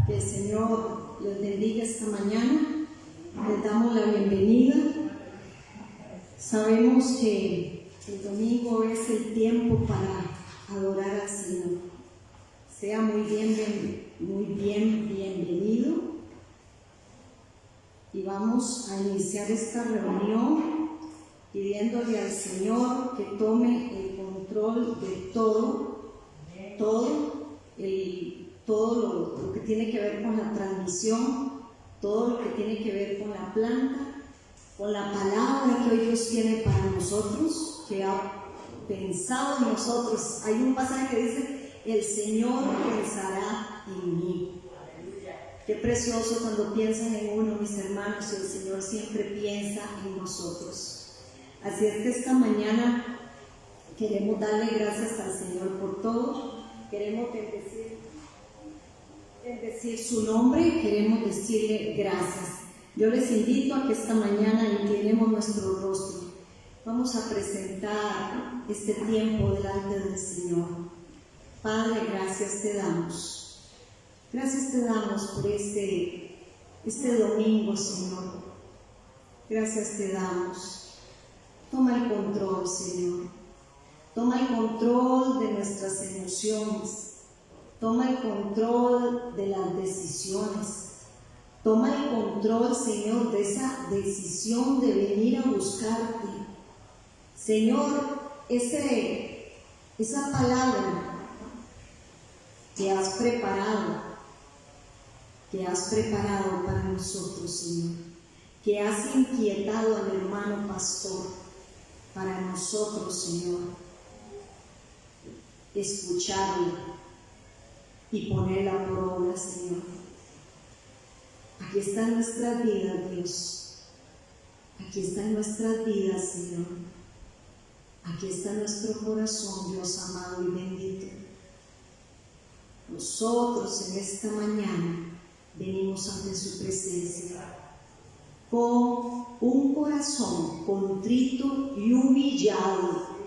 Que el Señor les bendiga esta mañana. Les damos la bienvenida. Sabemos que el domingo es el tiempo para adorar al Señor. Sea muy bien bienvenido. Y vamos a iniciar esta reunión pidiéndole al Señor que tome el control de todo lo que tiene que ver con la transmisión, todo lo que tiene que ver con la planta, con la palabra que hoy Dios tiene para nosotros, que ha pensado en nosotros. Hay un pasaje que dice: el Señor pensará en mí. Qué precioso cuando piensan en uno, mis hermanos, y el Señor siempre piensa en nosotros. Así es que esta mañana queremos darle gracias al Señor por todo. Queremos bendecir su nombre, queremos decirle gracias. Yo les invito a que esta mañana inclinemos nuestro rostro. Vamos a presentar este tiempo delante del Señor. Padre, gracias te damos. Gracias te damos por este domingo, Señor. Gracias te damos. Toma el control, Señor. Toma el control de nuestras emociones. Toma el control de las decisiones. Toma el control, Señor, de esa decisión de venir a buscarte. Señor, esa palabra que has preparado para nosotros, Señor, que has inquietado al hermano pastor para nosotros, Señor, escucharla y ponerla por obra, Señor. Aquí están nuestras vidas, Dios. Aquí están nuestras vidas, Señor. Aquí está nuestro corazón, Dios amado y bendito. Nosotros en esta mañana venimos ante su presencia con un corazón contrito y humillado.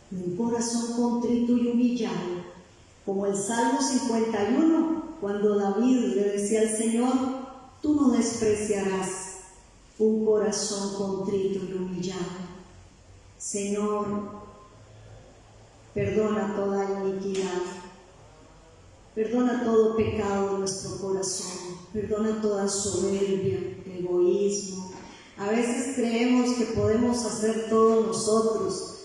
Un corazón contrito y humillado. Como el Salmo 51, cuando David le decía al Señor: tú no despreciarás un corazón contrito y humillado. Señor, perdona toda iniquidad, perdona todo pecado de nuestro corazón, perdona toda soberbia, egoísmo. A veces creemos que podemos hacer todo nosotros,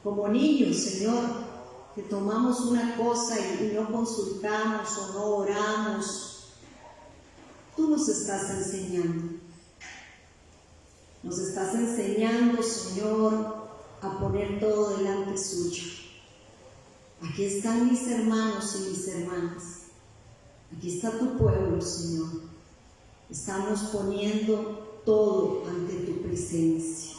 como niños, Señor, que tomamos una cosa y no consultamos o no oramos. Tú nos estás enseñando. Nos estás enseñando, Señor, a poner todo delante suyo. Aquí están mis hermanos y mis hermanas. Aquí está tu pueblo, Señor. Estamos poniendo todo ante tu presencia.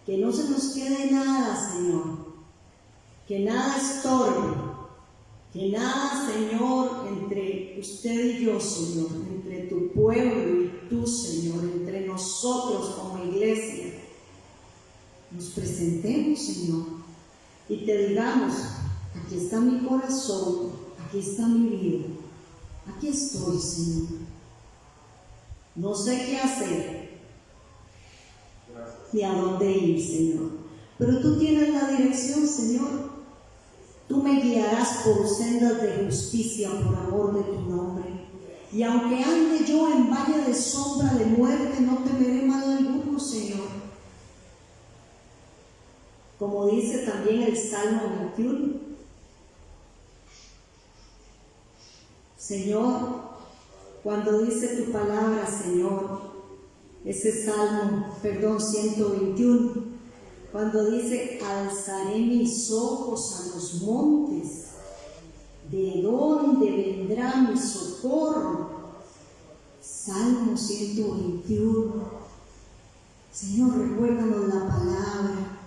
Que no se nos quede nada, Señor. Que nada estorbe, que nada, Señor, entre usted y yo, Señor, entre tu pueblo y tú, Señor, entre nosotros como iglesia, nos presentemos, Señor, y te digamos: aquí está mi corazón, aquí está mi vida, aquí estoy, Señor. No sé qué hacer, ni a dónde ir, Señor, pero tú tienes la dirección, Señor. Tú me guiarás por sendas de justicia por amor de tu nombre. Y aunque ande yo en valle de sombra de muerte, no temeré mal alguno, Señor. Como dice también el Salmo 21. Señor, cuando dice tu palabra, Señor, ese Salmo, 121. Cuando dice: alzaré mis ojos a los montes, ¿de dónde vendrá mi socorro? Salmo 121. Señor, recuérdanos la palabra.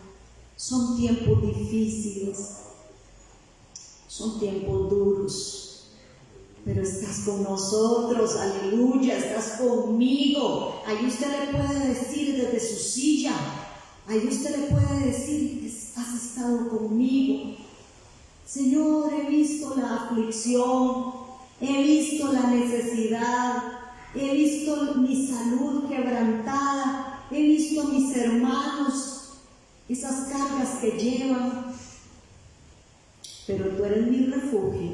Son tiempos difíciles, son tiempos duros, pero estás con nosotros, aleluya, estás conmigo. Ahí usted le puede decir desde su silla, ahí usted le puede decir: has estado conmigo. Señor, he visto la aflicción, he visto la necesidad, he visto mi salud quebrantada, he visto a mis hermanos, esas cargas que llevan, pero tú eres mi refugio,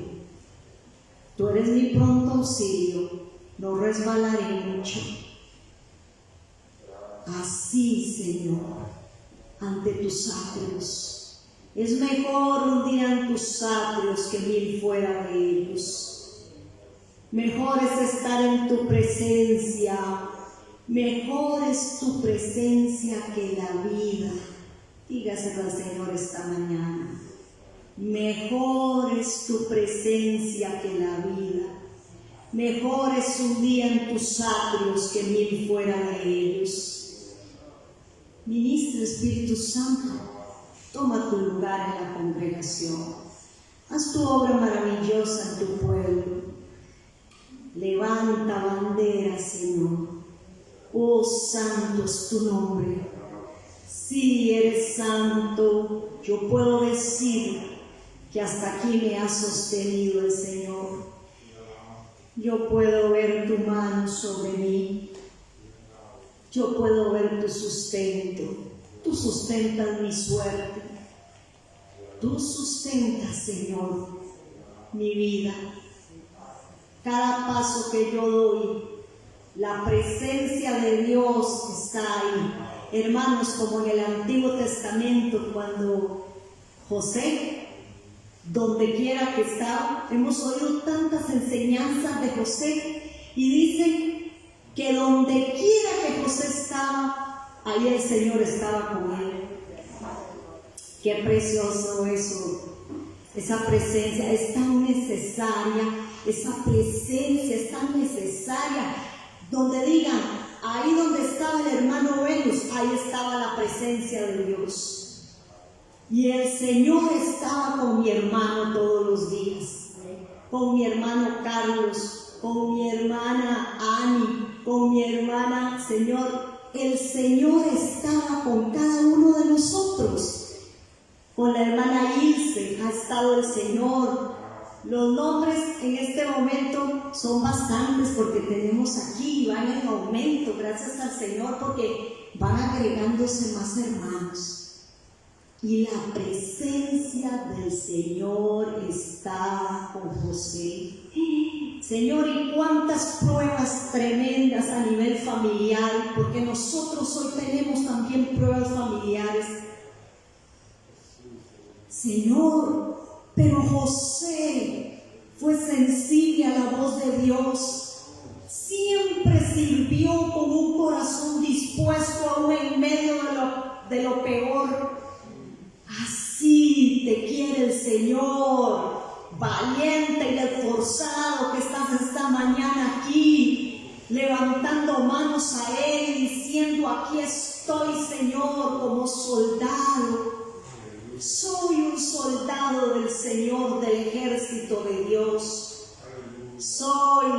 tú eres mi pronto auxilio, no resbalaré mucho. Así, Señor, ante tus atrios, es mejor un día en tus atrios que 1000 fuera de ellos. Mejor es estar en tu presencia, mejor es tu presencia que la vida. Dígaselo al Señor esta mañana. Mejor es tu presencia que la vida. Mejor es un día en tus atrios que 1000 fuera de ellos. Ministra, Espíritu Santo, toma tu lugar en la congregación. Haz tu obra maravillosa en tu pueblo. Levanta bandera, Señor. Oh, santo es tu nombre. Si eres santo, yo puedo decir que hasta aquí me ha sostenido el Señor. Yo puedo ver tu mano sobre mí. Yo puedo ver tu sustento. Tú sustentas mi suerte. Tú sustentas, Señor, mi vida. Cada paso que yo doy, la presencia de Dios está ahí. Hermanos, como en el Antiguo Testamento, cuando José, donde quiera que estaba, hemos oído tantas enseñanzas de José, y dicen que donde quiera que José estaba, ahí el Señor estaba con él. Qué precioso eso. Esa presencia es tan necesaria, esa presencia es tan necesaria. Donde digan, ahí donde estaba el hermano Venus, ahí estaba la presencia de Dios. Y el Señor estaba con mi hermano todos los días, con mi hermano Carlos, con mi hermana Ani, con mi hermana, Señor. El Señor estaba con cada uno de nosotros. Con la hermana Ilse ha estado el Señor. Los nombres en este momento son bastantes porque tenemos aquí, van en aumento, gracias al Señor, porque van agregándose más hermanos. Y la presencia del Señor estaba con José. Señor, y cuántas pruebas tremendas a nivel familiar, porque nosotros hoy tenemos también pruebas familiares. Señor, pero José fue sensible a la voz de Dios. Siempre sirvió con un corazón dispuesto aún en medio de lo peor. Así te quiere el Señor, valiente y esforzado que estás esta mañana aquí, levantando manos a Él, diciendo: aquí estoy, Señor, como soldado. Soy un soldado del Señor, del ejército de Dios. Soy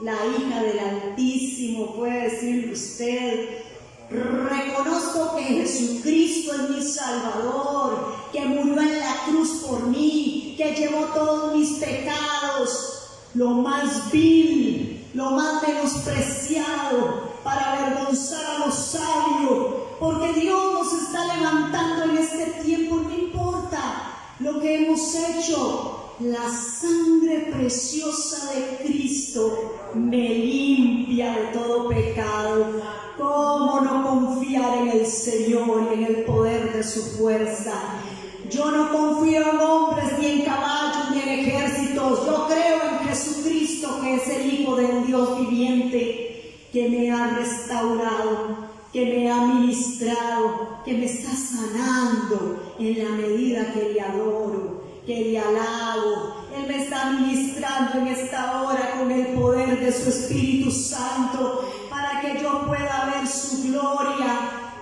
la hija del Altísimo, puede decir usted. Reconozco que Jesucristo es mi Salvador, que murió en la cruz por mí, que llevó todos mis pecados, lo más vil, lo más menospreciado, para avergonzar a los sabios, porque Dios nos está levantando en este tiempo. No importa lo que hemos hecho, la sangre preciosa de Cristo me limpia de todo pecado. ¿Cómo no confiar en el Señor y en el poder de su fuerza? Yo no confío en hombres, ni en caballos, ni en ejércitos. Yo creo en Jesucristo, que es el Hijo del Dios viviente, que me ha restaurado, que me ha ministrado, que me está sanando en la medida que le adoro, que le alabo. Él me está ministrando en esta hora con el poder de su Espíritu Santo, para que yo pueda ver su gloria,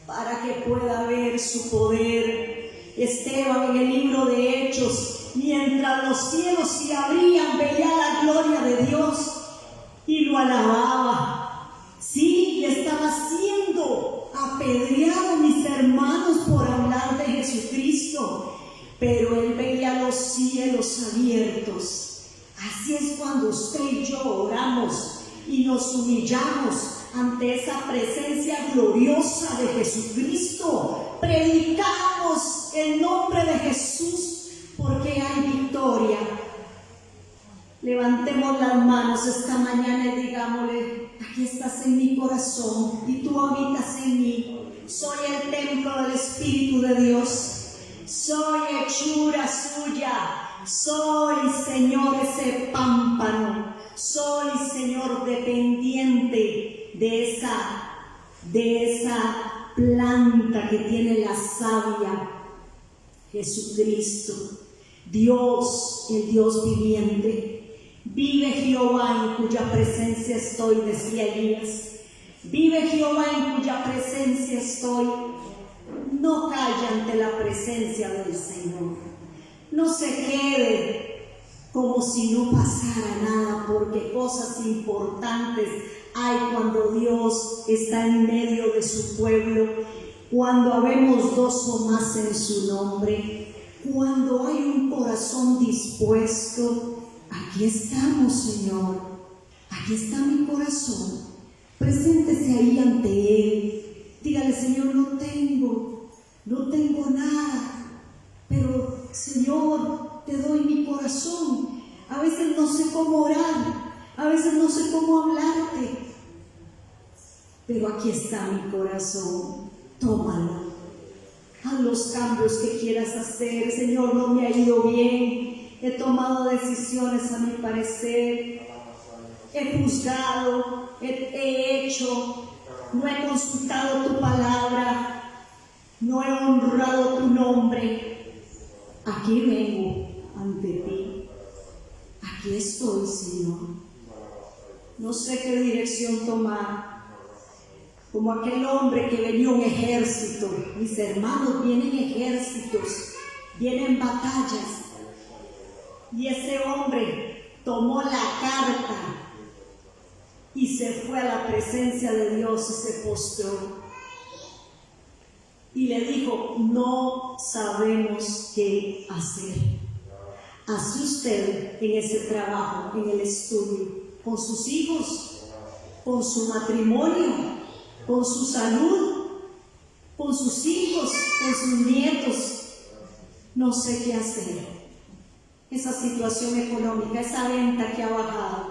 para que pueda ver su poder. Esteban, en el libro de Hechos, mientras los cielos se abrían, veía la gloria de Dios y lo alababa. Sí, y estaba siendo apedreado, mis hermanos, por hablar de Jesucristo, pero él veía los cielos abiertos Así es cuando usted y yo oramos y nos humillamos ante esa presencia gloriosa de Jesucristo. Predicamos el nombre de Jesús porque hay victoria. Levantemos las manos esta mañana y digámosle: aquí estás en mi corazón y tú habitas en mí. Soy el templo del Espíritu de Dios. Soy hechura suya. Soy, Señor, ese pámpano. Soy, Señor, dependiente de esa planta que tiene la savia, Jesucristo. Dios, el Dios viviente. Vive Jehová en cuya presencia estoy, decía Elías. Vive Jehová en cuya presencia estoy. No calle ante la presencia del Señor. No se quede como si no pasara nada, porque cosas importantes hay cuando Dios está en medio de su pueblo, cuando habemos dos o más en su nombre, cuando hay un corazón dispuesto. Aquí estamos, Señor. Aquí está mi corazón. Preséntese ahí ante Él. Dígale: Señor, no tengo nada, pero Señor, te doy mi corazón. A veces no sé cómo orar, a veces no sé cómo hablarte, pero aquí está mi corazón. Tómalo. Haz los cambios que quieras hacer. Señor, no me ha ido bien. He tomado decisiones a mi parecer. He juzgado, he hecho, no he consultado tu palabra, no he honrado tu nombre. Aquí vengo ante ti. Aquí estoy, Señor. No sé qué dirección tomar. Como aquel hombre que venía un ejército. Mis hermanos, vienen ejércitos, vienen batallas. Y ese hombre tomó la carta y se fue a la presencia de Dios y se postró. Y le dijo: no sabemos qué hacer. Hace usted en ese trabajo, en el estudio, con sus hijos, con su matrimonio, con su salud, con sus hijos, con sus nietos. No sé qué hacer. Esa situación económica, esa venta que ha bajado,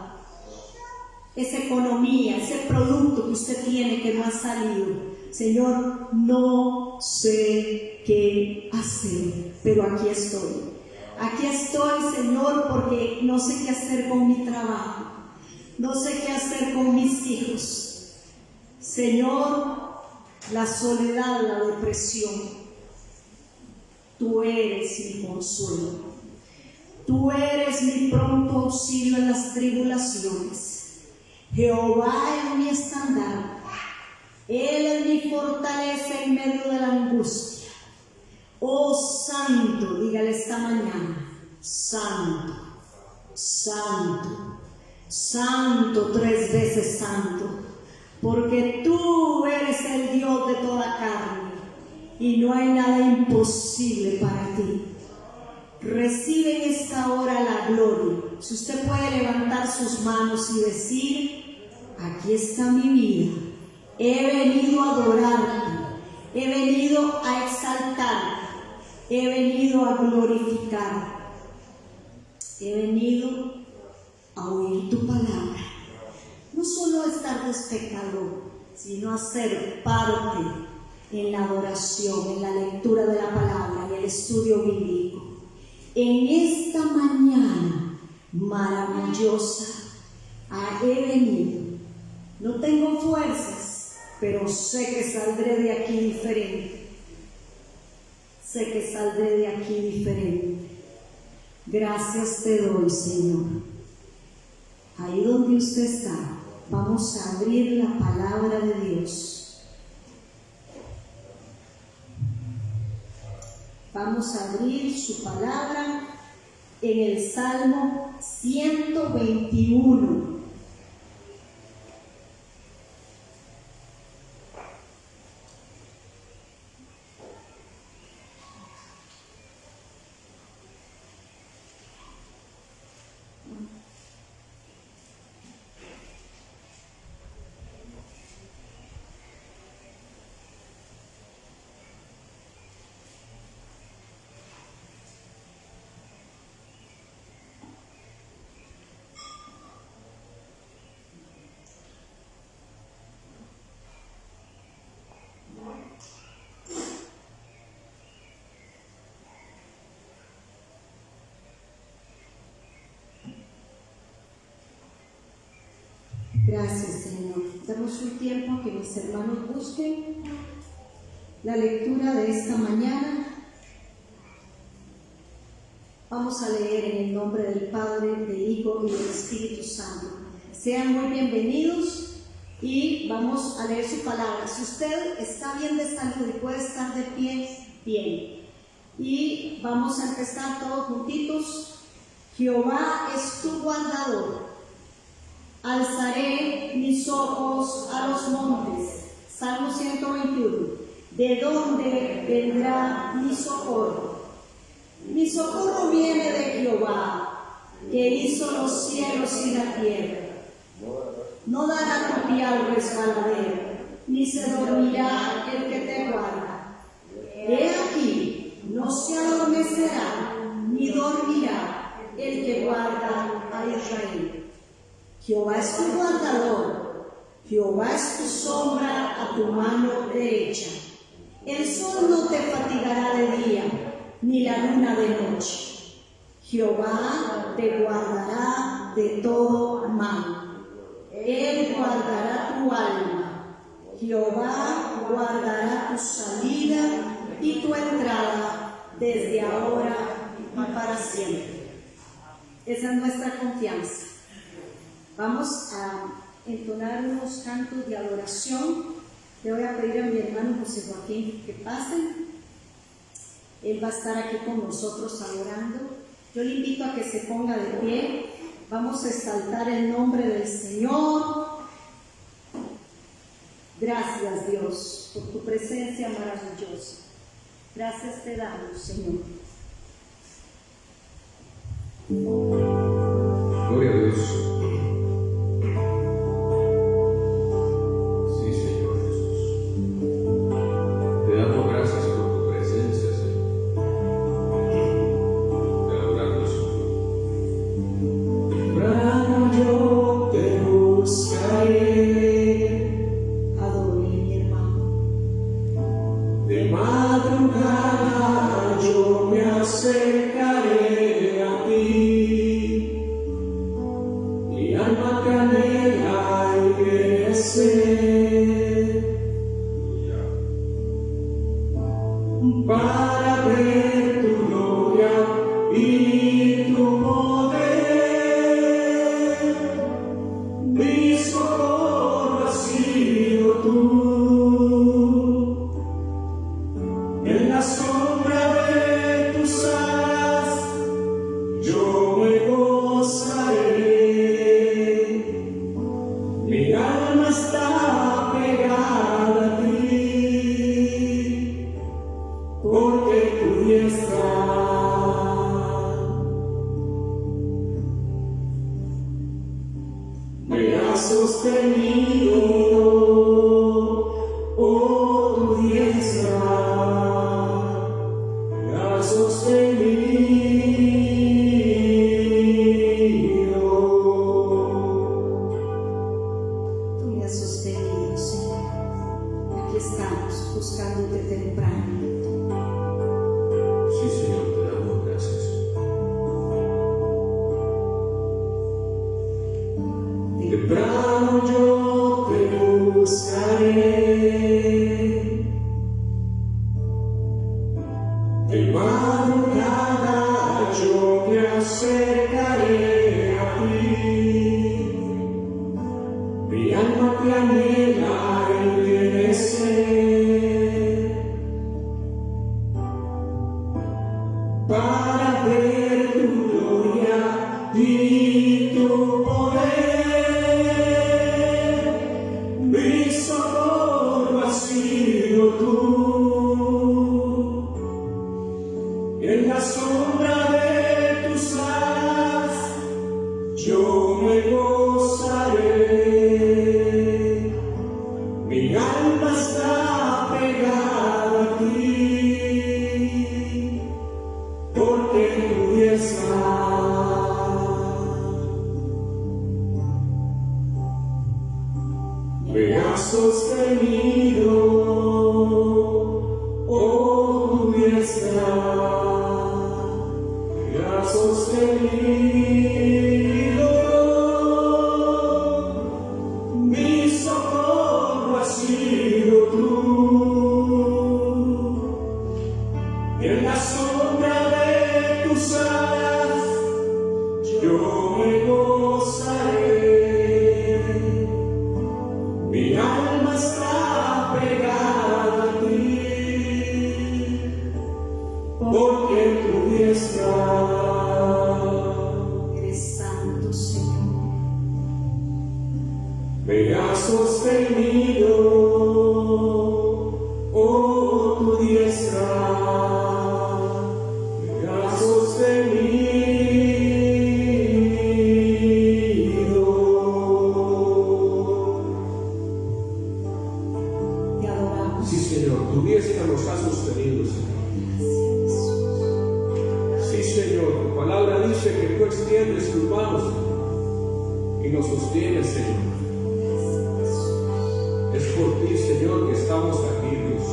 esa economía, ese producto que usted tiene que no ha salido. Señor, no sé qué hacer, pero aquí estoy. Aquí estoy, Señor, porque no sé qué hacer con mi trabajo, no sé qué hacer con mis hijos. Señor, la soledad, la depresión, tú eres mi consuelo. Tú eres mi pronto auxilio en las tribulaciones. Jehová es mi estandarte. Él es mi fortaleza en medio de la angustia. Oh Santo, dígale esta mañana: Santo, Santo, Santo, 3 veces Santo, porque tú eres el Dios de toda carne y no hay nada imposible para ti. Recibe en esta hora la gloria. Si usted puede levantar sus manos y decir: aquí está mi vida. He venido a adorarte. He venido a exaltarte. He venido a glorificarte. He venido a oír tu palabra. No solo a estar de espectador, sino a ser parte en la adoración, en la lectura de la palabra, en el estudio bíblico. En esta mañana maravillosa he venido. No tengo fuerzas, pero sé que saldré de aquí diferente. Sé que saldré de aquí diferente. Gracias te doy, Señor. Ahí donde usted está, vamos a abrir la palabra de Dios. Vamos a abrir su palabra en el Salmo 121. Gracias, Señor. Damos un tiempo que mis hermanos busquen la lectura de esta mañana. Vamos a leer en el nombre del Padre, del Hijo y del Espíritu Santo. Sean muy bienvenidos y vamos a leer su palabra. Si usted está bien de salud y puede estar de pie, bien. Y vamos a empezar todos juntitos. Jehová es tu guardador. Alzaré mis ojos a los montes. Salmo 121. ¿De dónde vendrá mi socorro? Mi socorro viene de Jehová, que hizo los cielos y la tierra. No dará tu pie al resbaladero, ni se dormirá el que te guarda. He aquí, no se adormecerá, ni dormirá el que guarda a Israel. Jehová es tu guardador, Jehová es tu sombra a tu mano derecha. El sol no te fatigará de día, ni la luna de noche. Jehová te guardará de todo mal. Él guardará tu alma. Jehová guardará tu salida y tu entrada desde ahora y para siempre. Esa es nuestra confianza. Vamos a entonar unos cantos de adoración. Le voy a pedir a mi hermano José Joaquín que pasen. Él va a estar aquí con nosotros adorando. Yo le invito a que se ponga de pie. Vamos a exaltar el nombre del Señor. Gracias, Dios, por tu presencia maravillosa. Gracias te damos, Señor. Gloria a Dios. Para ver tu gloria y tu poder, mi socorro has sido tú. En la sombra de tus alas yo me gozaré, mi alma está pegada a ti. Porque tu diestra me ha sostenido, oh, tu diestra me ha sostenido. Tú me has sostenido, Señor. Aquí estamos buscándote temprano. Sí, Señor, te damos gracias. Temprano yo te buscaré, de madrugada yo me acercaré a ti. Mi alma te anhela envejecer para ver tu gloria y tu poder. Mi socorro has sido tú. En la sombra de tus alas yo me gozaré. Mi alma está pegada a ti. Porque tu diestra me ha sostenido, oh, tu diestra me ha sostenido. me has sostenido, oh tu diestra me has sostenido. Te adoramos. Sí, Señor, tu diestra nos ha sostenido, Señor. Sí, Señor, tu palabra dice que tú extiendes tus manos y nos sostienes, Señor. Es por ti, Señor, que estamos aquí, Dios,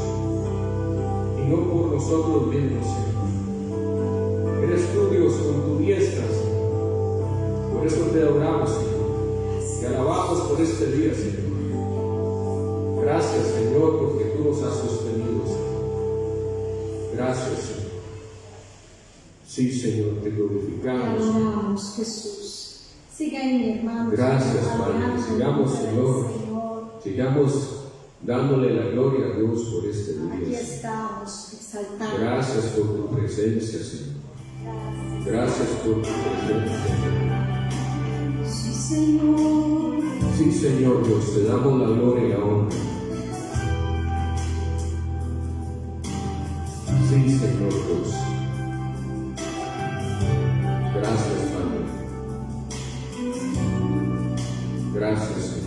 y no por nosotros mismos, Señor. Eres tú, Dios, con tu diestra, Señor. Por eso te adoramos, Señor. Te alabamos por este día, Señor. Gracias, Señor, porque tú nos has sostenido, Señor. Gracias, Señor. Sí, Señor, te Te glorificamos. adoramos, Jesús. Siga en mi hermano. Gracias, Señor, Padre. adorando Sigamos, el nombre del Señor. Señor. Sigamos dándole la gloria a Dios por este Aquí día. estamos exaltando. Gracias por tu presencia, Señor. Gracias por tu presencia. Sí, Señor. Sí, Señor Dios, te damos la gloria y la honra. Sí, Señor Dios. Gracias, Padre. Gracias, Señor.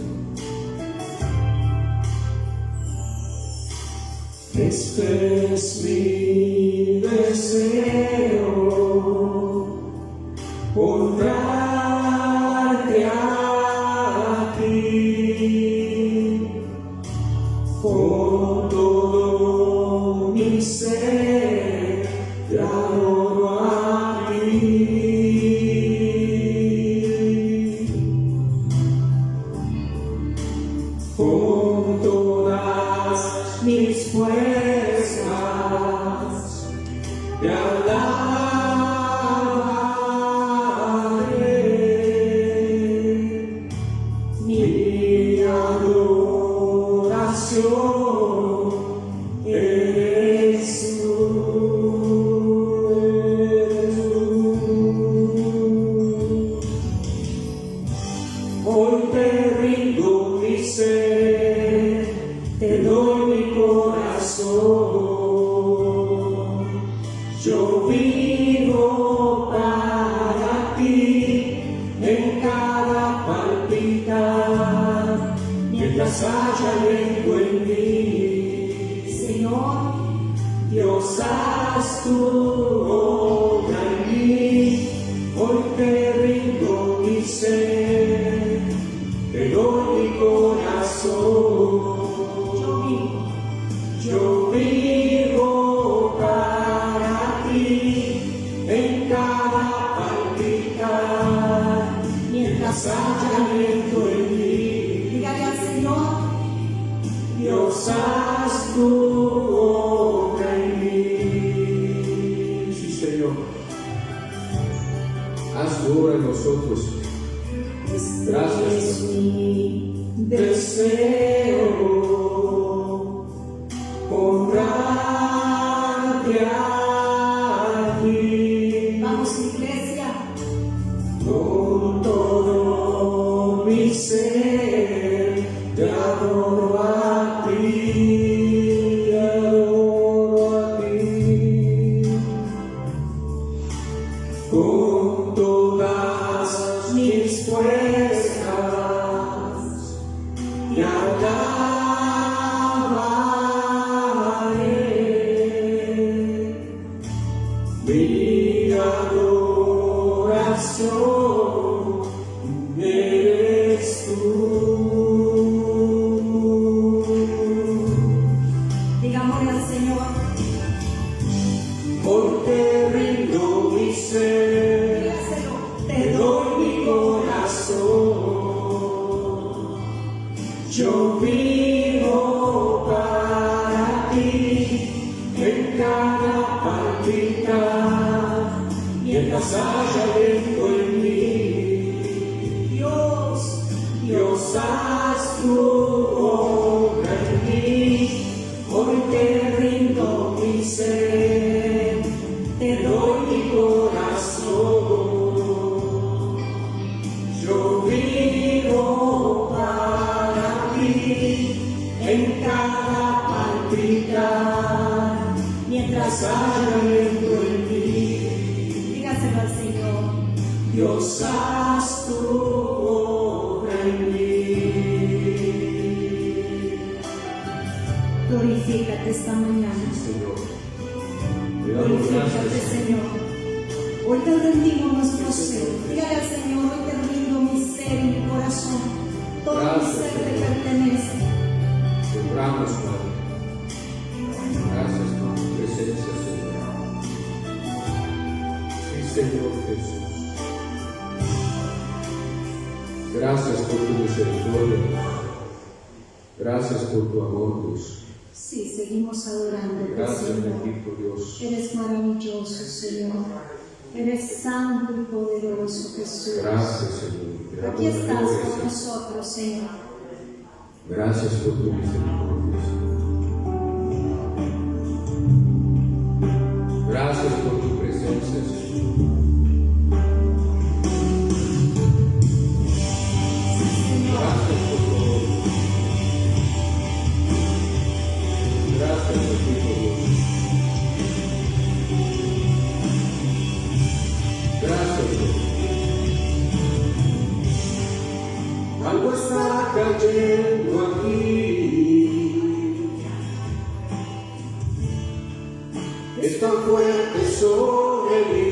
Este es mi deseo, honrarte a ti, con todo mi ser, te adoro a ti. Con todas mis fuerzas te alabaré. Mi adoración eres tú. Hoy te rindo mi ser, te doy mi corazón. Yo vivo para ti en cada palpitar, mientras haya aliento en mí. Señor, Dios, haz tu obra en mí. Hoy te rindo mi ser, te doy mi corazón. Yo vivo para ti en cada palpitar, mientras haya aliento en mí. dígale al Señor. Dios, haz tu obra en mí. Sí, Señor. Haz tu obra en nosotros. Este Gracias, es mi Deseo honrarte a ti, Vamos, iglesia. con todo mi ser, te adoro a ti, te adoro a ti. Con todas mis fuerzas te alabaré. Mi adoración eres tú. Digámosle al Señor. Hoy te rindo mi ser, Dígaselo. te doy mi corazón. Yo vivo para ti en cada palpitar, mientras haya aliento en haya viento en mí. Dígaselo al Señor. Dios, haz tu obra en mí. Glorifícate esta mañana. Señor, te damos Glorifícate, gracias. Señor. Hoy te rendimos nuestro ser. Dígale al Señor, hoy te rindo mi ser y mi corazón. Todo mi Gracias, ser te Señor. pertenece. Te honramos, Padre. Gracias por tu presencia, Señor. Sí, Señor Jesús. Gracias por tu misericordia. Gracias por tu amor, Dios. Sí, seguimos adorándote, Gracias, Señor. bendito Dios. Eres maravilloso, Señor. Eres santo y poderoso, Jesús. Gracias, Señor. Te damos Aquí estás gloria, con Señor. nosotros, Señor. Gracias por tu misericordia, Señor. Gracias por tu presencia, Señor. Sí, Señor. Gracias por todo. Gracias, bendito Dios. Gracias, Dios. Algo está cayendo aquí. Es tan fuerte sobre mí.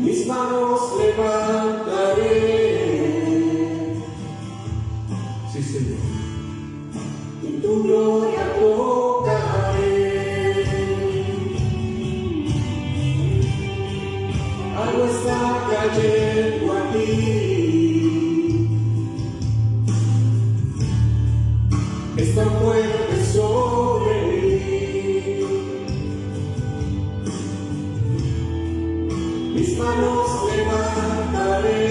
Mis manos levantaré Sí, Señor. y tu gloria tocaré. Algo está cayendo aquí. Es tan fuerte sobre mí. Mis manos levantaré.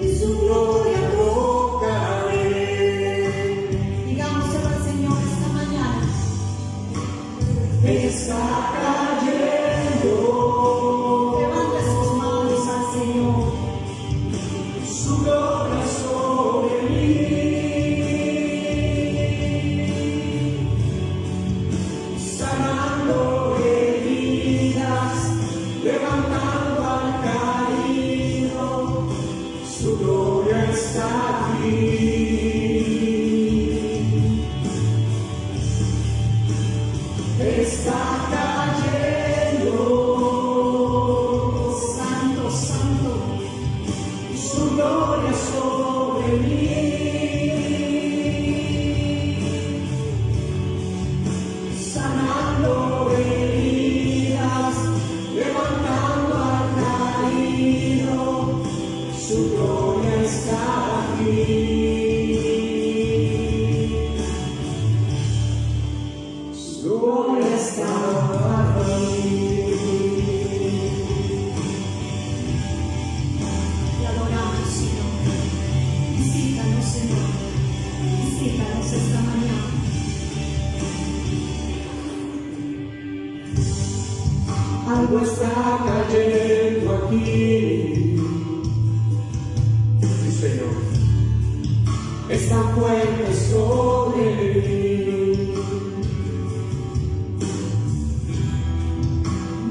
Y su gloria tocaré. Digámoselo al Señor esta mañana. Está cayendo. Levante sus manos al Señor. Su gloria sobre mí. Sanando heridas, levantando al caído. Su gloria está aquí. Está cayendo. Santo, santo. Su gloria sobre mí. Sanando heridas, levantando al caído. Su gloria está aquí. Su gloria está aquí. Te adoramos, Señor. Visítanos, Señor. Visítanos esta mañana. Algo está cayendo aquí. Sí, Señor. Es tan fuerte sobre mí.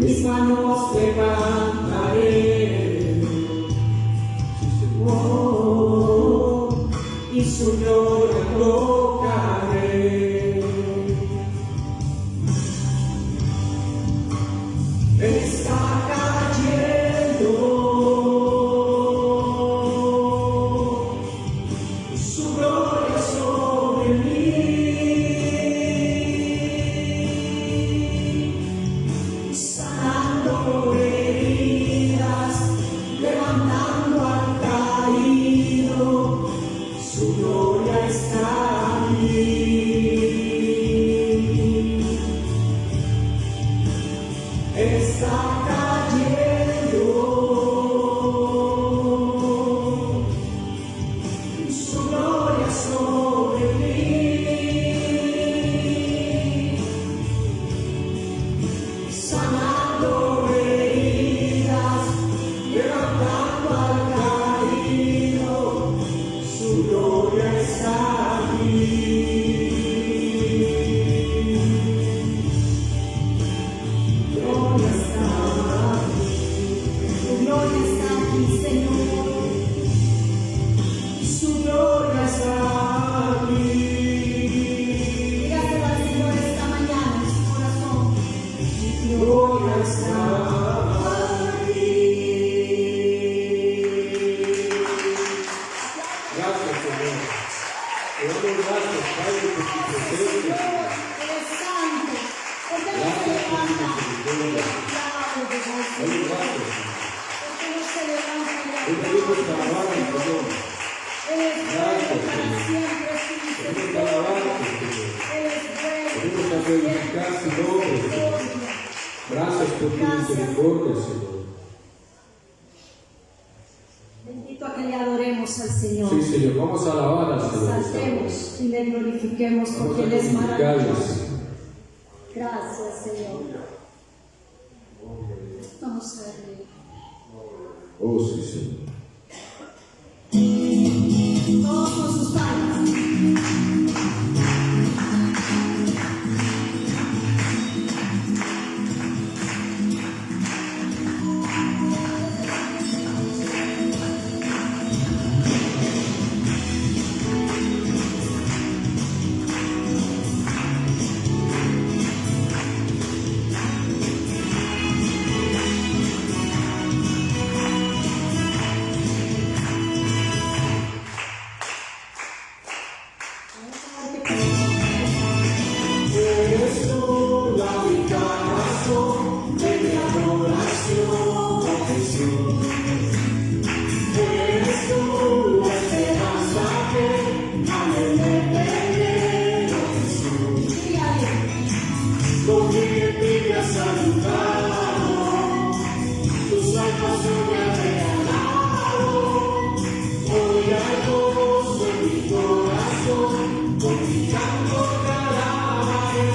Mis manos levantaré. Sí, Señor. Y su gloria tocaré. Está cayendo. Su gloria sobre mí. Sanando heridas, levantando al caído. Su gloria está Señor. Él es bueno, Gracias, para Señor. siempre es su Queremos misericordia. alabarte, Señor. Él es bueno, Queremos para glorificar su nombre, Señor. Gracias por tu misericordia, Señor. Bendito a que le adoremos al Señor. Sí, Señor. Vamos a alabar al Señor. Saltemos y le glorifiquemos Vamos porque a Él es maravilloso. glorificarles. Gracias, Señor. Vamos a verle. Oh, sí, Señor. Todos con sus palmas. Eres tú la única razón de mi adoración, oh Jesús. Eres tú la esperanza que a mí me pide, oh Jesús. Con mi me has ayudado, tus salvación me ha regalado. Hoy hay gozo en mi corazón, con mi canto te alabaré.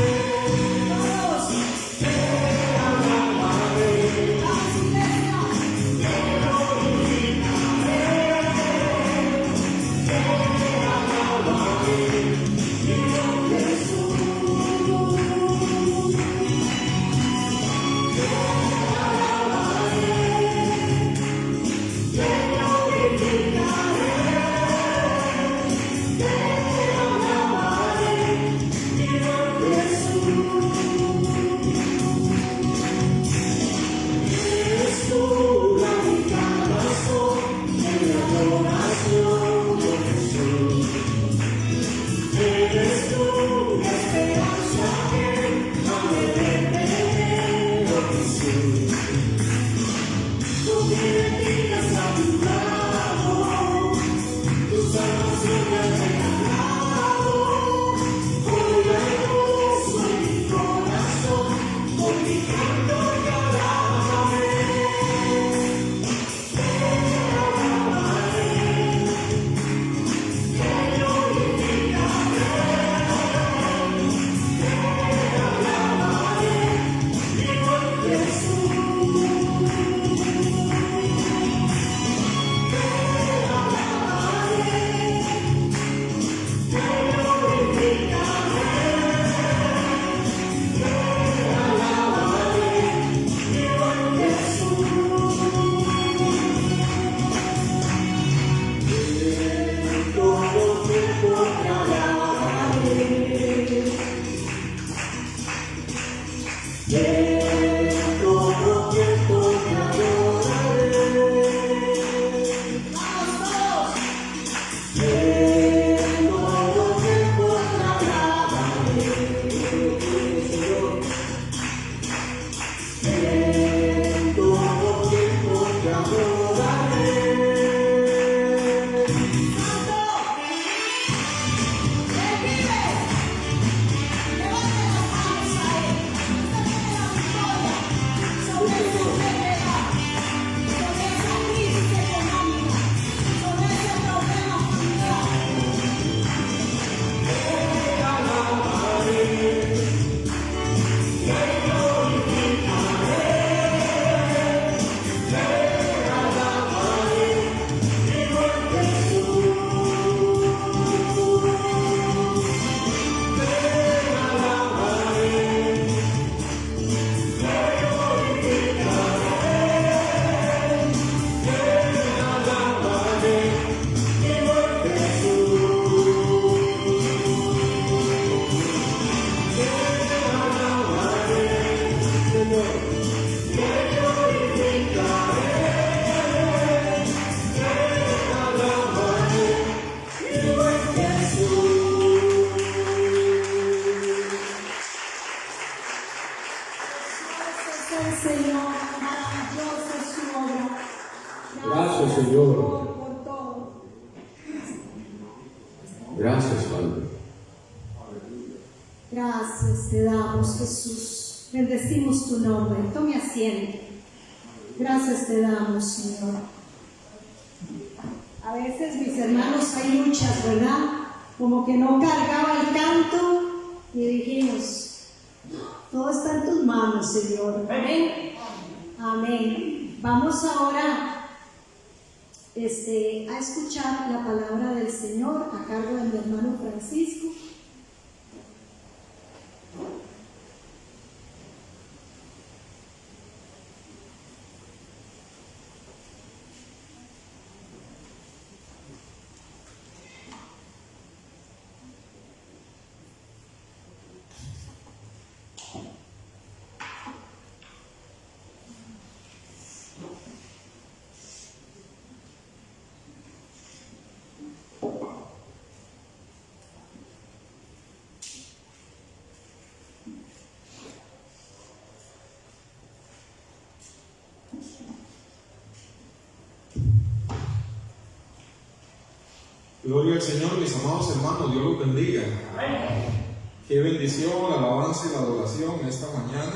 Gracias, Señor. Por todo. Gracias te damos, Jesús. Bendecimos tu nombre. Tome asiento. Gracias te damos, Señor. A veces, mis hermanos, hay luchas, ¿verdad? Como que no cargaba el canto y dijimos, todo está en tus manos, Señor. Amén. Amén. Vamos ahora a escuchar la palabra del Señor a cargo de mi hermano Francisco. Gloria al Señor, mis amados hermanos, Dios los bendiga. Qué bendición, la alabanza y la adoración esta mañana.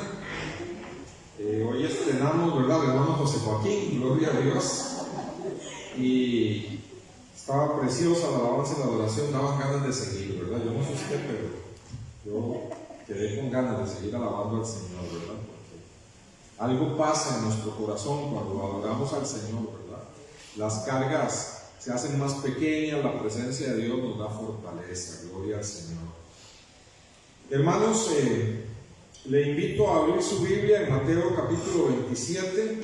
Hoy estrenamos, ¿verdad?, el hermano José Joaquín, gloria a Dios. Y estaba preciosa la alabanza y la adoración, daban ganas de seguir, ¿verdad? Yo no sé usted, pero yo quedé con ganas de seguir alabando al Señor, ¿verdad? Porque algo pasa en nuestro corazón cuando adoramos al Señor, ¿verdad? Las cargas se hacen más pequeñas, la presencia de Dios nos da fortaleza, gloria al Señor. Hermanos, le invito a abrir su Biblia en Mateo capítulo 27.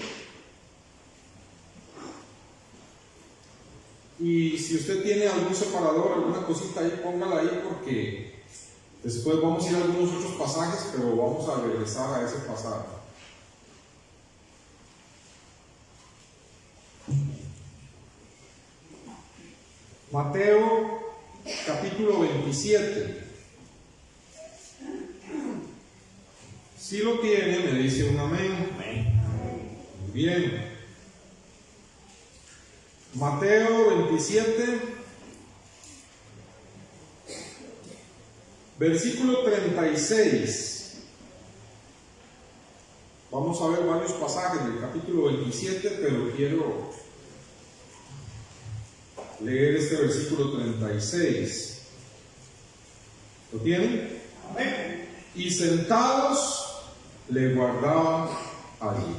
Y si usted tiene algún separador, alguna cosita ahí, póngala ahí, porque después vamos a ir a algunos otros pasajes, pero vamos a regresar a ese pasaje. Mateo capítulo 27. Si lo tiene, me dice un amén. Muy bien. Mateo 27, versículo 36. Vamos a ver varios pasajes del capítulo 27, pero quiero leer este versículo 36. ¿Lo tienen? Amén. Y sentados le guardaban allí.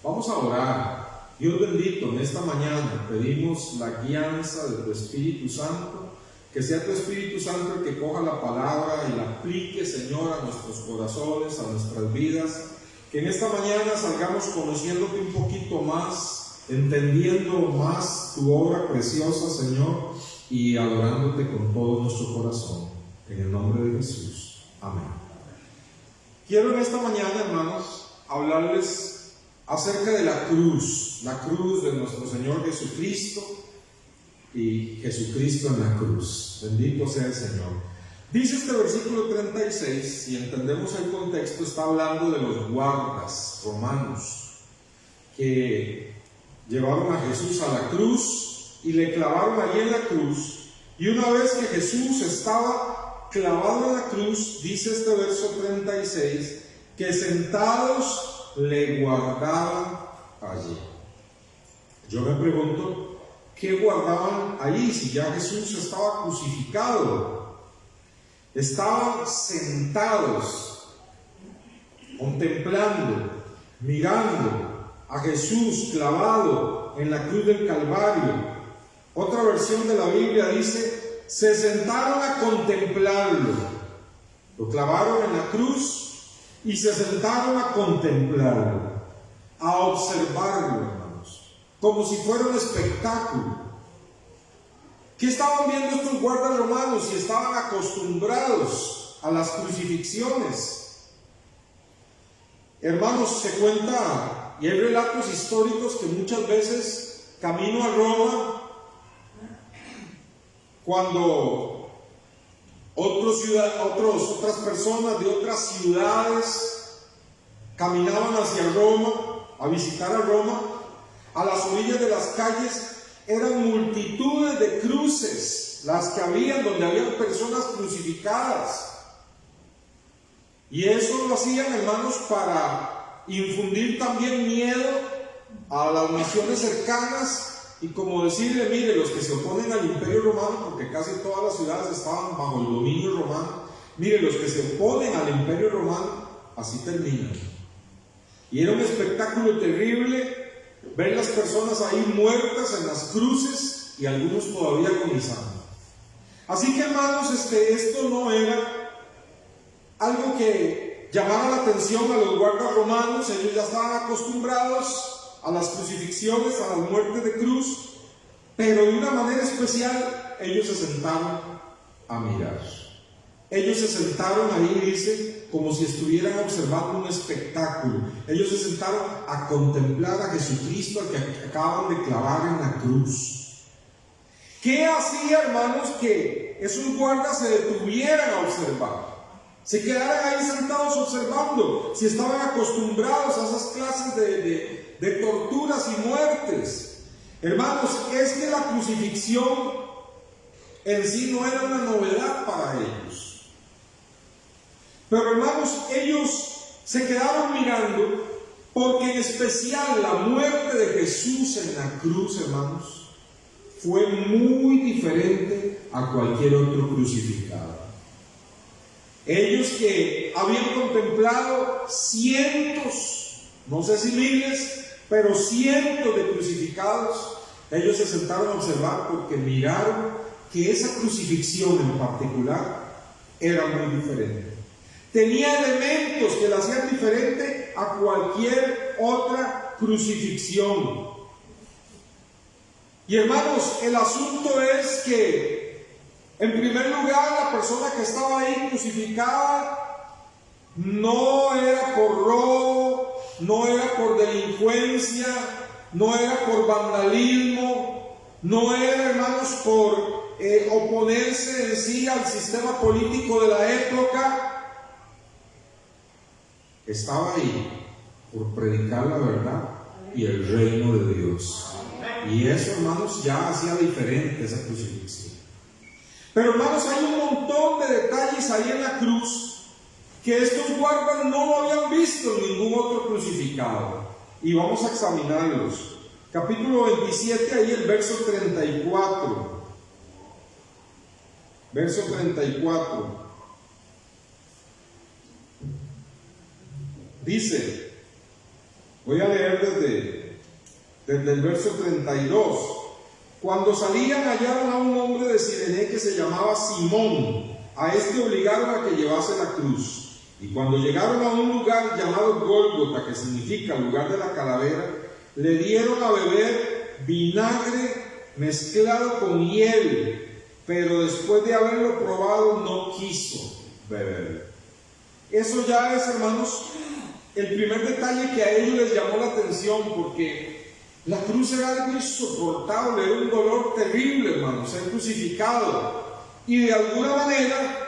Vamos a orar. Dios bendito, en esta mañana pedimos la guianza de tu Espíritu Santo, que sea tu Espíritu Santo el que coja la palabra y la aplique, Señor, a nuestros corazones, a nuestras vidas, que en esta mañana salgamos conociéndote un poquito más, entendiendo más tu obra preciosa, Señor, y adorándote con todo nuestro corazón, en el nombre de Jesús. Amén. Quiero en esta mañana, hermanos, hablarles acerca de la cruz de nuestro Señor Jesucristo y Jesucristo en la cruz. Bendito sea el Señor. Dice este versículo 36, si entendemos el contexto, está hablando de los guardas romanos que llevaron a Jesús a la cruz y le clavaron allí en la cruz. Y una vez que Jesús estaba clavado en la cruz, dice este verso 36, que sentados le guardaban allí. Yo me pregunto, ¿qué guardaban allí si ya Jesús estaba crucificado? Estaban sentados, contemplando, mirando a Jesús clavado en la cruz del Calvario. Otra versión de la Biblia dice, se sentaron a contemplarlo. Lo clavaron en la cruz y se sentaron a contemplarlo, a observarlo, hermanos, como si fuera un espectáculo. ¿Qué estaban viendo estos guardas romanos si estaban acostumbrados a las crucifixiones? Hermanos, se cuenta, y hay relatos históricos que muchas veces, camino a Roma, cuando otras personas de otras ciudades caminaban hacia Roma, a visitar a Roma, a las orillas de las calles eran multitudes de cruces las que habían, donde habían personas crucificadas. Y eso lo hacían, hermanos, para infundir también miedo a las naciones cercanas y como decirle, mire, los que se oponen al Imperio Romano, porque casi todas las ciudades estaban bajo el dominio romano, mire, los que se oponen al Imperio Romano, así terminan. Y era un espectáculo terrible ver las personas ahí muertas en las cruces y algunos todavía agonizando. Así que, hermanos, esto no era algo que llamara la atención a los guardas romanos. Ellos ya estaban acostumbrados a las crucifixiones, a las muertes de cruz, pero de una manera especial ellos se sentaron a mirar. Ellos se sentaron ahí, dice, como si estuvieran observando un espectáculo. Ellos se sentaron a contemplar a Jesucristo, al que acaban de clavar en la cruz. ¿Qué hacía, hermanos, que esos guardas se detuvieran a observar? Se quedaran ahí sentados observando, si estaban acostumbrados a esas clases de torturas y muertes. Hermanos, es que la crucifixión en sí no era una novedad para ellos. Pero, hermanos, ellos se quedaron mirando porque en especial la muerte de Jesús en la cruz, hermanos, fue muy diferente a cualquier otro crucificado. Ellos que habían contemplado cientos, no sé si miles, pero cientos de crucificados, ellos se sentaron a observar porque miraron que esa crucifixión en particular era muy diferente. Tenía elementos que la hacían diferente a cualquier otra crucifixión. Y, hermanos, el asunto es que, en primer lugar, la persona que estaba ahí crucificada no era por robo, no era por delincuencia, no era por vandalismo, no era, hermanos, por oponerse en sí al sistema político de la época. Estaba ahí por predicar la verdad y el reino de Dios. Y eso, hermanos, ya hacía diferente esa crucifixión. Pero, hermanos, hay un montón de detalles ahí en la cruz que estos guardas no lo habían visto en ningún otro crucificado. Y vamos a examinarlos. Capítulo 27, ahí el verso 34. Verso 34. Dice, voy a leer desde el verso 32. Cuando salían hallaron a un hombre de Cirene que se llamaba Simón. A este obligaron a que llevase la cruz. Y cuando llegaron a un lugar llamado Gólgota, que significa lugar de la calavera, le dieron a beber vinagre mezclado con hiel, pero después de haberlo probado no quiso beber. Eso ya es, hermanos, el primer detalle que a ellos les llamó la atención, porque la cruz era algo insoportable, era un dolor terrible, hermanos, ser crucificado. Y de alguna manera,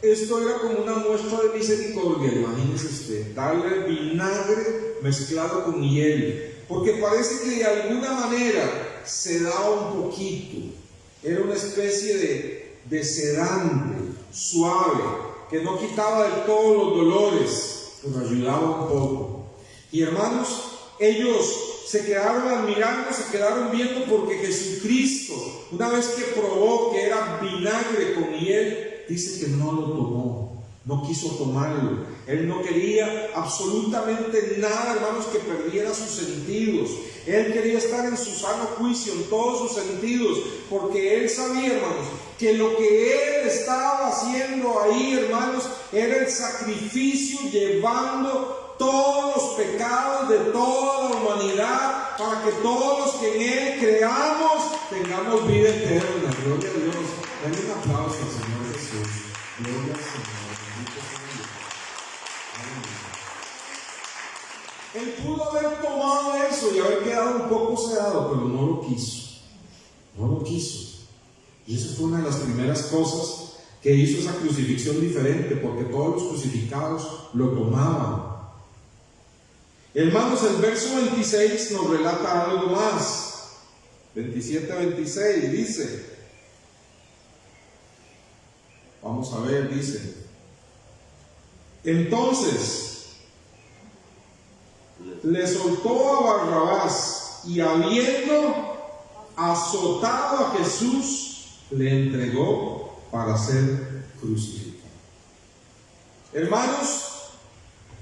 esto era como una muestra de misericordia, imagínese usted, darle vinagre mezclado con hiel, porque parece que de alguna manera se daba un poquito, era una especie de sedante, suave, que no quitaba de todos los dolores, pero ayudaba un poco. Y, hermanos, ellos se quedaron admirando, se quedaron viendo, porque Jesucristo, una vez que probó que era vinagre con hiel, dice que no lo tomó, no quiso tomarlo. Él no quería absolutamente nada, hermanos, que perdiera sus sentidos. Él quería estar en su sano juicio, en todos sus sentidos, porque él sabía, hermanos, que lo que él estaba haciendo ahí, hermanos, era el sacrificio, llevando todos los pecados de toda la humanidad, para que todos los que en él creamos tengamos vida eterna. Gloria a Dios. Denle un aplauso al Señor Jesús. Gloria al Señor. Bendito sea Dios. Él pudo haber tomado eso y haber quedado un poco sedado, pero no lo quiso. No lo quiso. Y eso fue una de las primeras cosas que hizo esa crucifixión diferente, porque todos los crucificados lo tomaban. Hermanos, el verso 26 nos relata algo más. 27-26 dice, vamos a ver, dice, Entonces le soltó a Barrabás y habiendo azotado a Jesús, le entregó para ser crucificado. Hermanos,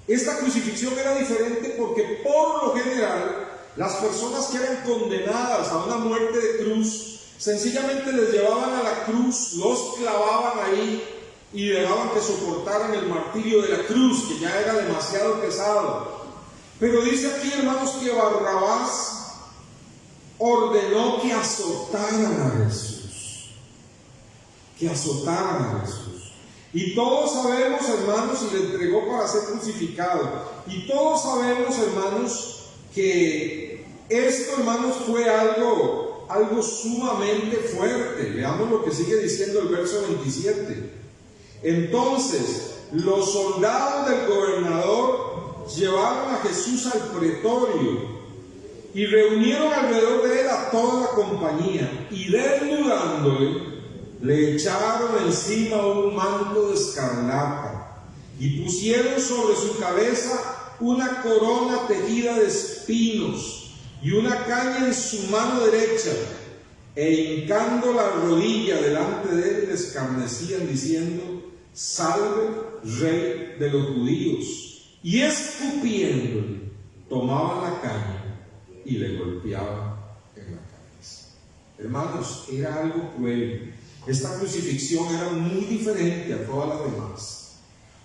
esta crucifixión era diferente porque por lo general las personas que eran condenadas a una muerte de cruz sencillamente les llevaban a la cruz, los clavaban ahí y dejaban que soportaran el martirio de la cruz, que ya era demasiado pesado. Pero dice aquí, hermanos, que Barrabás ordenó que azotaran a Jesús, que azotaran a Jesús. Y todos sabemos, hermanos, y le entregó para ser crucificado. Y todos sabemos, hermanos, que esto, hermanos, fue algo sumamente fuerte. Veamos lo que sigue diciendo el verso 27. Entonces, los soldados del gobernador llevaron a Jesús al pretorio y reunieron alrededor de él a toda la compañía, y desnudándole, le echaron encima un manto de escarlata y pusieron sobre su cabeza una corona tejida de espinos y una caña en su mano derecha, e hincando la rodilla delante de él le escarnecían diciendo: salve, rey de los judíos. Y escupiéndole, tomaban la caña y le golpeaban en la cabeza. Hermanos, era algo cruel. Esta crucifixión era muy diferente a todas las demás.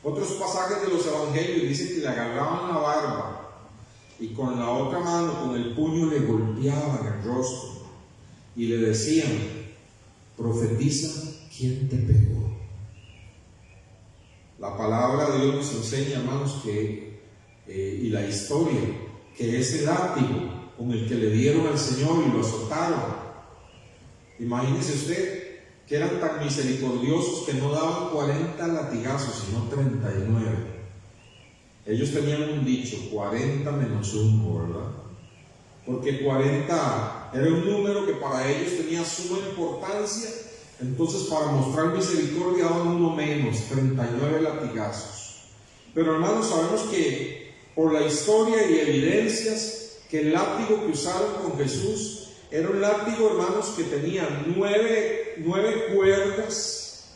Otros pasajes de los evangelios dicen que le agarraban la barba y con la otra mano, con el puño, le golpeaban el rostro y le decían: profetiza, ¿quién te pegó? La palabra de Dios nos enseña, hermanos, y la historia, que ese látigo con el que le dieron al Señor y lo azotaron, imagínese usted que eran tan misericordiosos que no daban 40 latigazos, sino 39. Ellos tenían un dicho: 40 menos 1, ¿verdad? Porque 40 era un número que para ellos tenía suma importancia. Entonces, para mostrar misericordia daban uno menos, 39 latigazos. Pero, hermanos, sabemos que por la historia y evidencias, que el látigo que usaron con Jesús era un látigo, hermanos, que tenía nueve cuerdas,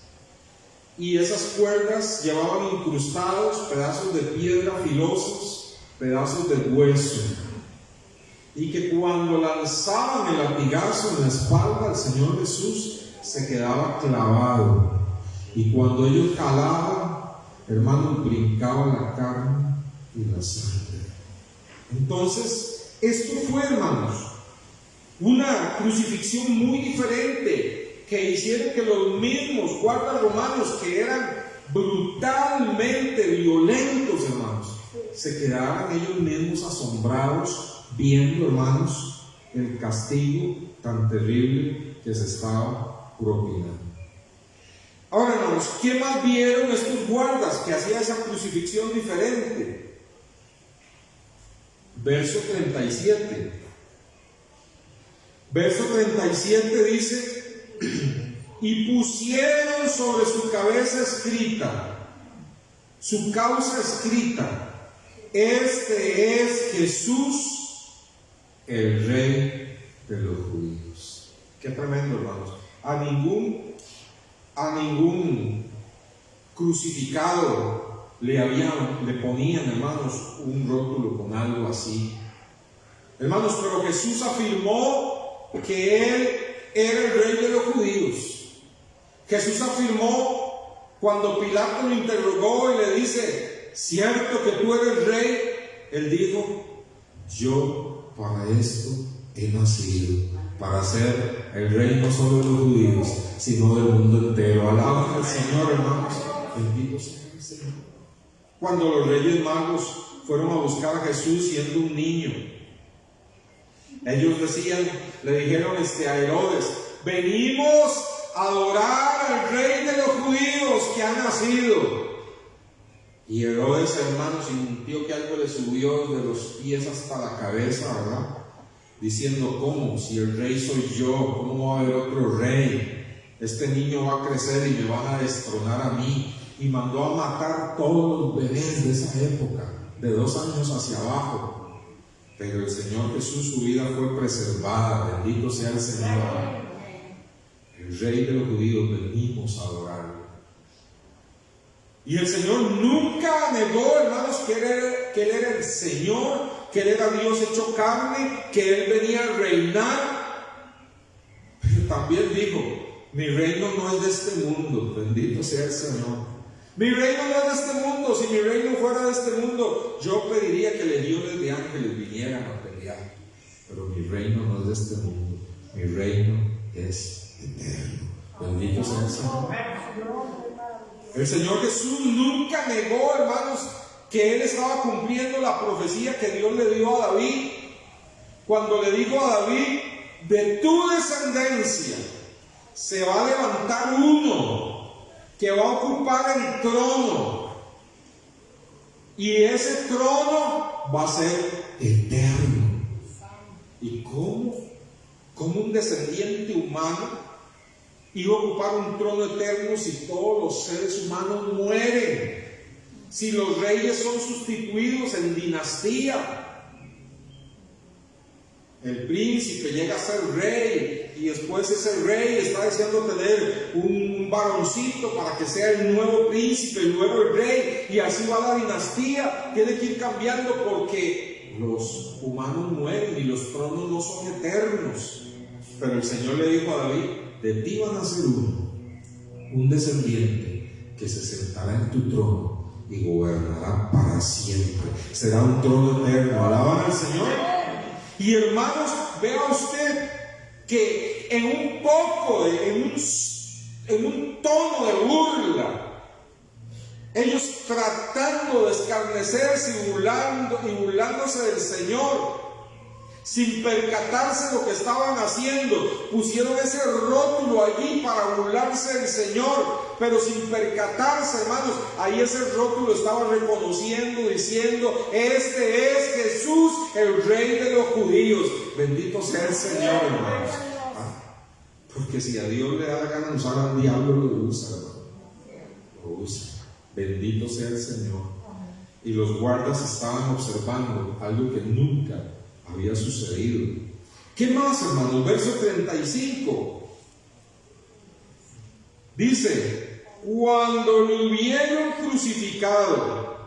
y esas cuerdas llevaban incrustados pedazos de piedra filosos, pedazos de hueso, y que cuando lanzaban el latigazo en la espalda al Señor Jesús, se quedaba clavado, y cuando ellos jalaban, hermanos, brincaba la carne y la sangre. Entonces, esto fue, hermanos, una crucifixión muy diferente, que hicieron que los mismos guardas romanos, que eran brutalmente violentos, hermanos, se quedaran ellos mismos asombrados viendo, hermanos, el castigo tan terrible que se estaba propinando. Ahora, hermanos, ¿qué más vieron estos guardas que hacía esa crucifixión diferente? Verso 37. Verso 37 dice: y pusieron sobre su cabeza escrita, su causa escrita: este es Jesús, el Rey de los judíos. Qué tremendo, hermanos. A ningún crucificado le ponían, hermanos, un rótulo con algo así. Hermanos, pero Jesús afirmó que Él era el Rey de los judíos. Jesús afirmó, cuando Pilato lo interrogó y le dice: ¿cierto que tú eres rey? Él dijo: yo para esto he nacido, para ser el rey no solo de los judíos, sino del mundo entero. Alaban al Señor, hermanos. Bendito sea el Señor. Cuando los reyes magos fueron a buscar a Jesús siendo un niño, ellos le dijeron a Herodes: venimos a adorar al Rey de los judíos que ha nacido. Y Herodes, hermanos, sintió que algo le subió de los pies hasta la cabeza, ¿verdad? Diciendo: ¿cómo? Si el rey soy yo, ¿cómo va a haber otro rey? Este niño va a crecer y me van a destronar a mí. y mandó a matar todos los bebés de esa época, de 2 años hacia abajo. Pero el Señor Jesús, su vida fue preservada, bendito sea el Señor. El Rey de los judíos, venimos a adorarlo. Y el Señor nunca negó, hermanos, que Él era el Señor, que Él era Dios hecho carne, que Él venía a reinar. Pero también dijo: mi reino no es de este mundo, bendito sea el Señor. Mi reino no es de este mundo. Si mi reino fuera de este mundo, yo pediría que legiones de ángeles vinieran a pelear. Pero mi reino no es de este mundo, mi reino es eterno. Bendito sea el Señor. El Señor Jesús nunca negó, hermanos, que Él estaba cumpliendo la profecía que Dios le dio a David, cuando le dijo a David: de tu descendencia se va a levantar uno que va a ocupar el trono, y ese trono va a ser eterno. ¿Y cómo un descendiente humano iba a ocupar un trono eterno si todos los seres humanos mueren? Si los reyes son sustituidos en dinastía, el príncipe llega a ser rey y después ese rey está deseando tener un varoncito para que sea el nuevo príncipe, luego el rey, y así va la dinastía. Tiene que ir cambiando porque los humanos mueren y los tronos no son eternos. Pero el Señor le dijo a David: de ti van a ser un descendiente que se sentará en tu trono y gobernará para siempre. Será un trono eterno. ¿Alaban al Señor? Y hermanos, vea usted que en un tono de burla, ellos tratando de escarnecerse y burlándose del Señor, sin percatarse de lo que estaban haciendo, pusieron ese rótulo allí para burlarse del Señor, pero sin percatarse, hermanos, ahí ese rótulo estaba reconociendo, diciendo: este es Jesús, el Rey de los judíos. Bendito sea el Señor, hermanos. Porque si a Dios le da ganas de usar al diablo, lo usa, hermano. Lo usa. Bendito sea el Señor. Y los guardas estaban observando algo que nunca había sucedido. ¿Qué más, hermanos? Verso 35 dice: cuando lo hubieron crucificado,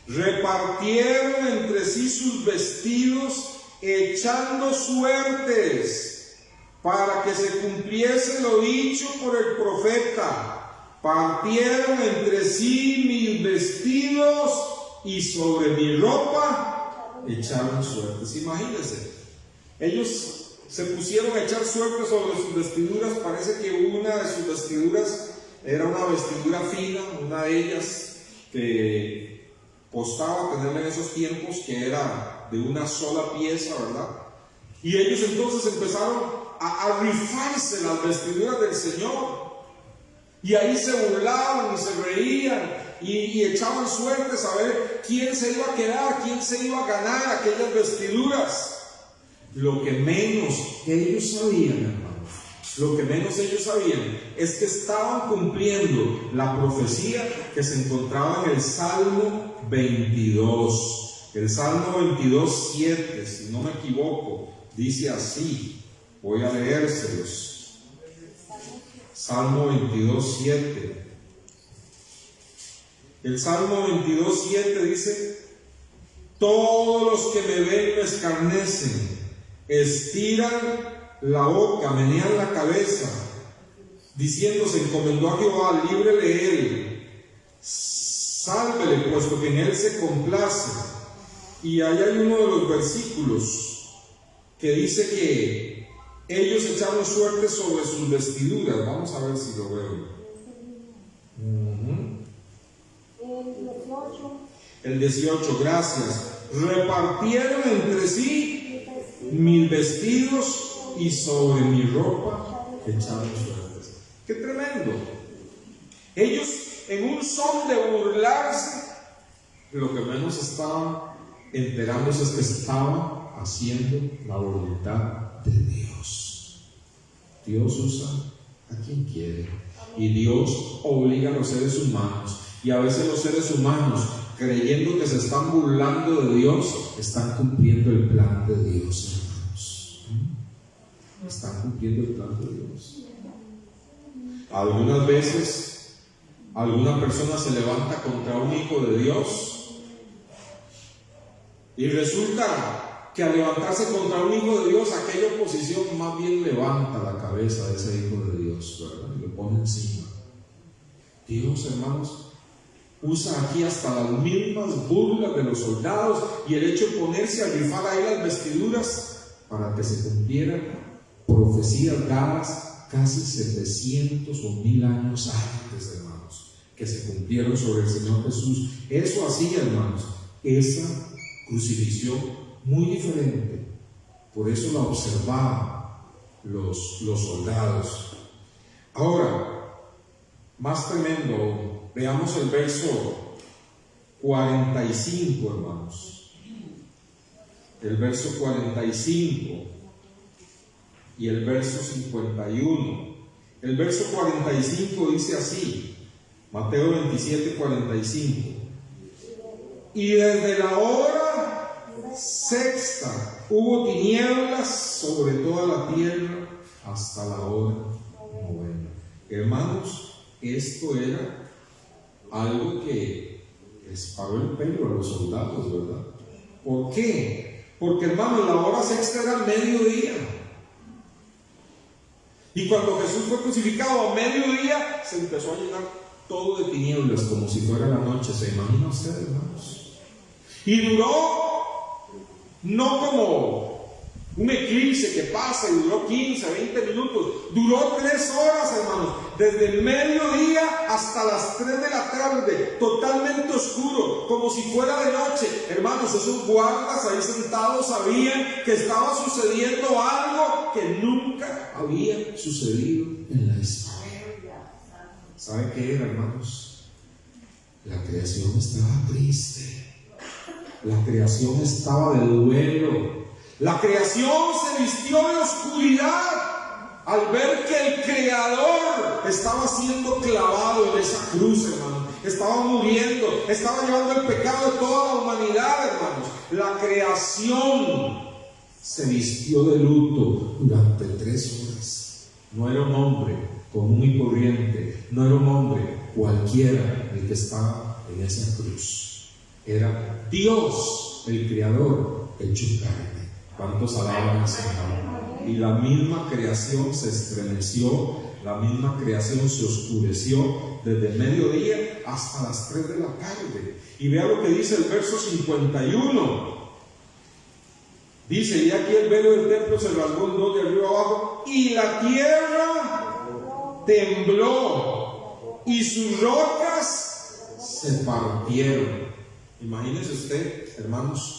repartieron entre sí sus vestidos, echando suertes, para que se cumpliese lo dicho por el profeta: partieron entre sí mis vestidos, y sobre mi ropa echaron suertes. Imagínense, ellos se pusieron a echar suertes sobre sus vestiduras. Parece que una de sus vestiduras era una vestidura fina, una de ellas que costaba tenerla en esos tiempos, que era de una sola pieza, ¿verdad? Y ellos entonces empezaron a rifarse las vestiduras del Señor, y ahí se burlaban y se reían y echaban suertes a ver quién se iba a quedar, quién se iba a ganar aquellas vestiduras. Lo que menos ellos sabían, hermanos, lo que menos ellos sabían es que estaban cumpliendo la profecía que se encontraba en el Salmo 22. El Salmo 22, 7, si no me equivoco, dice así. Voy a leérselos. Salmo 22, 7. El Salmo 22, 7 dice: todos los que me ven me escarnecen, estiran la boca, menean la cabeza, diciendo: se encomendó a Jehová, líbrele él, sálvele, puesto que en él se complace. Y ahí hay uno de los versículos que dice que ellos echaron suerte sobre sus vestiduras. Vamos a ver si lo veo. El 18, gracias. Repartieron entre sí mis vestidos, y sobre mi ropa echaron suertes. ¡Qué tremendo! Ellos, en un son de burlarse, lo que menos estaban enterándose es que estaban haciendo la voluntad de Dios. Dios usa a quien quiere, y Dios obliga a los seres humanos. Y a veces los seres humanos, creyendo que se están burlando de Dios, están cumpliendo el plan de Dios, hermanos. Están cumpliendo el plan de Dios. Algunas veces, alguna persona se levanta contra un hijo de Dios y resulta que al levantarse contra un hijo de Dios, aquella oposición más bien levanta la cabeza de ese hijo de Dios, ¿verdad? Y lo pone encima. Dios, hermanos, usa aquí hasta las mismas burlas de los soldados y el hecho de ponerse a rifar ahí las vestiduras para que se cumplieran profecías dadas casi 700 o 1000 años antes, hermanos, que se cumplieron sobre el Señor Jesús. Eso hacía, hermanos, esa crucifixión muy diferente. Por eso la observaban los soldados. Ahora, más tremendo, veamos el verso 45, hermanos. El verso 45 y el verso 51. El verso 45 dice así, Mateo 27, 45. Y desde la hora sexta hubo tinieblas sobre toda la tierra hasta la hora novena. Hermanos, esto era algo que les paró el pelo a los soldados, ¿verdad? ¿Por qué? Porque, hermanos, la hora sexta era el mediodía. Y cuando Jesús fue crucificado a mediodía, se empezó a llenar todo de tinieblas, como si fuera la noche. ¿Se imagina usted, hermanos? Y duró, no como un eclipse que pasa y duró 15, 20 minutos, duró 3 horas, hermanos, desde el mediodía hasta las 3 de la tarde, totalmente oscuro, como si fuera de noche. Hermanos, esos guardas ahí sentados sabían que estaba sucediendo algo que nunca había sucedido en la historia. ¿Sabe qué era, hermanos? La creación estaba triste. La creación estaba de duelo. La creación se vistió de oscuridad al ver que el Creador estaba siendo clavado en esa cruz, hermanos. Estaba muriendo, estaba llevando el pecado de toda la humanidad, hermanos. La creación se vistió de luto durante 3 horas. No era un hombre común y corriente, no era un hombre cualquiera el que estaba en esa cruz. Era Dios, el Creador, hecho carne. ¿Cuántos alaban al Señor? Y la misma creación se estremeció, la misma creación se oscureció desde el mediodía hasta las 3 de la tarde. Y vea lo que dice el verso 51. Dice, y aquí el velo del templo se rasgó en 2 de arriba abajo, y la tierra tembló, y sus rocas se partieron. Imagínese usted, hermanos,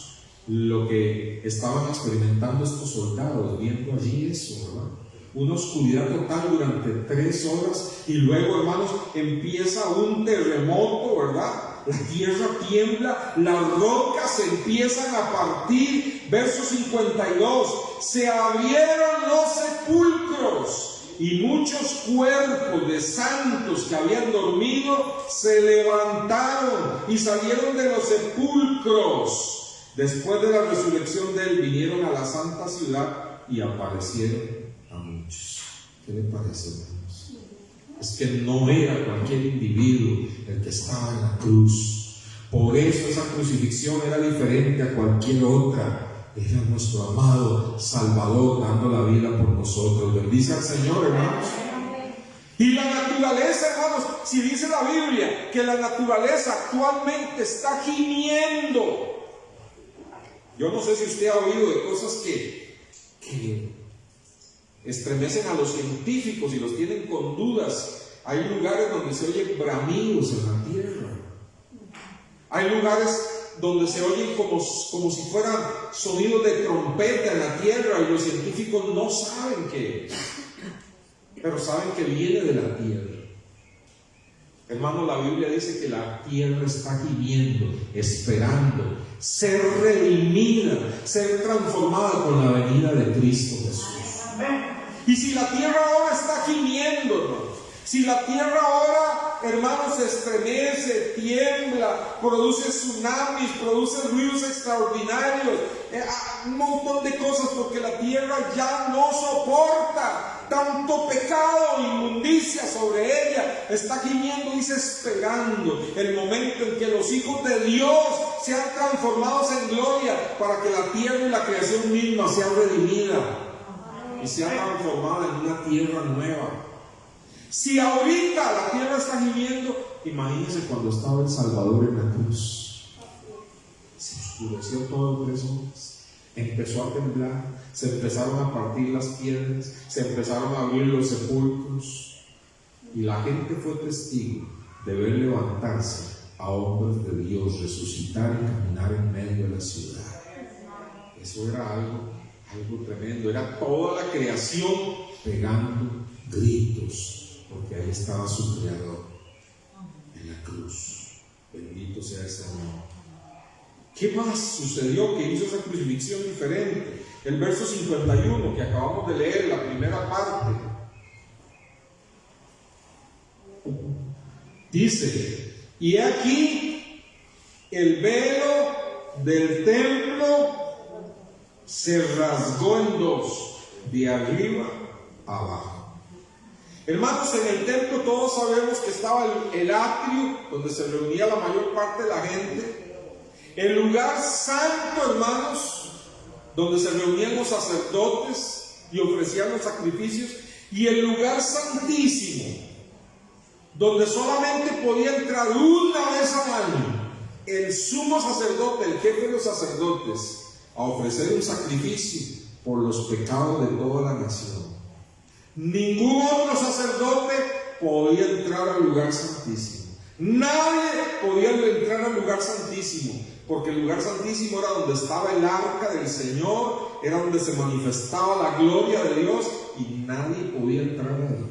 lo que estaban experimentando estos soldados, viendo allí eso, ¿verdad? Una oscuridad total durante 3 horas, y luego, hermanos, empieza un terremoto, ¿verdad? La tierra tiembla, las rocas se empiezan a partir. Verso 52, se abrieron los sepulcros y muchos cuerpos de santos que habían dormido se levantaron y salieron de los sepulcros. Después de la resurrección de él, vinieron a la santa ciudad y aparecieron a muchos. ¿Qué le parece, hermanos? Es que no era cualquier individuo el que estaba en la cruz. Por eso esa crucifixión era diferente a cualquier otra. Era nuestro amado Salvador dando la vida por nosotros. Bendice al Señor, hermanos. Y la naturaleza, hermanos, si dice la Biblia que la naturaleza actualmente está gimiendo. Yo no sé si usted ha oído de cosas que estremecen a los científicos y los tienen con dudas. Hay lugares donde se oyen bramidos en la tierra. Hay lugares donde se oyen como si fueran sonidos de trompeta en la tierra y los científicos no saben qué es, pero saben que viene de la tierra. Hermano, la Biblia dice que la tierra está gimiendo, esperando ser redimida, ser transformada con la venida de Cristo Jesús. Y si la tierra ahora está gimiendo, hermano, si la tierra ahora hermanos, se estremece, tiembla, produce tsunamis, produce ruidos extraordinarios, un montón de cosas, porque la tierra ya no soporta tanto pecado, inmundicia sobre ella. Está gimiendo y esperando el momento en que los hijos de Dios sean transformados en gloria, para que la tierra y la creación misma sean redimidas y sea transformada en una tierra nueva. Si ahorita la tierra está gimiendo, imagínense cuando estaba el Salvador en la cruz. Se oscureció todo en 3 horas. Empezó a temblar, se empezaron a partir las piedras, se empezaron a abrir los sepulcros, y la gente fue testigo de ver levantarse a hombres de Dios, resucitar y caminar en medio de la ciudad. Eso era algo tremendo. Era toda la creación pegando gritos, porque ahí estaba su Creador en la cruz. Bendito sea el Señor. ¿Qué más sucedió que hizo esa crucifixión diferente? El verso 51 que acabamos de leer, la primera parte, dice: y aquí el velo del templo se rasgó en 2, de arriba a abajo. Hermanos, en el templo todos sabemos que estaba el atrio, donde se reunía la mayor parte de la gente. El lugar santo, hermanos, donde se reunían los sacerdotes y ofrecían los sacrificios. Y el lugar santísimo, donde solamente podía entrar una vez al año el sumo sacerdote, el jefe de los sacerdotes, a ofrecer un sacrificio por los pecados de toda la nación. Ningún otro sacerdote podía entrar al lugar santísimo. Nadie podía entrar al lugar santísimo, porque el lugar santísimo era donde estaba el arca del Señor, era donde se manifestaba la gloria de Dios, y nadie podía entrar ahí.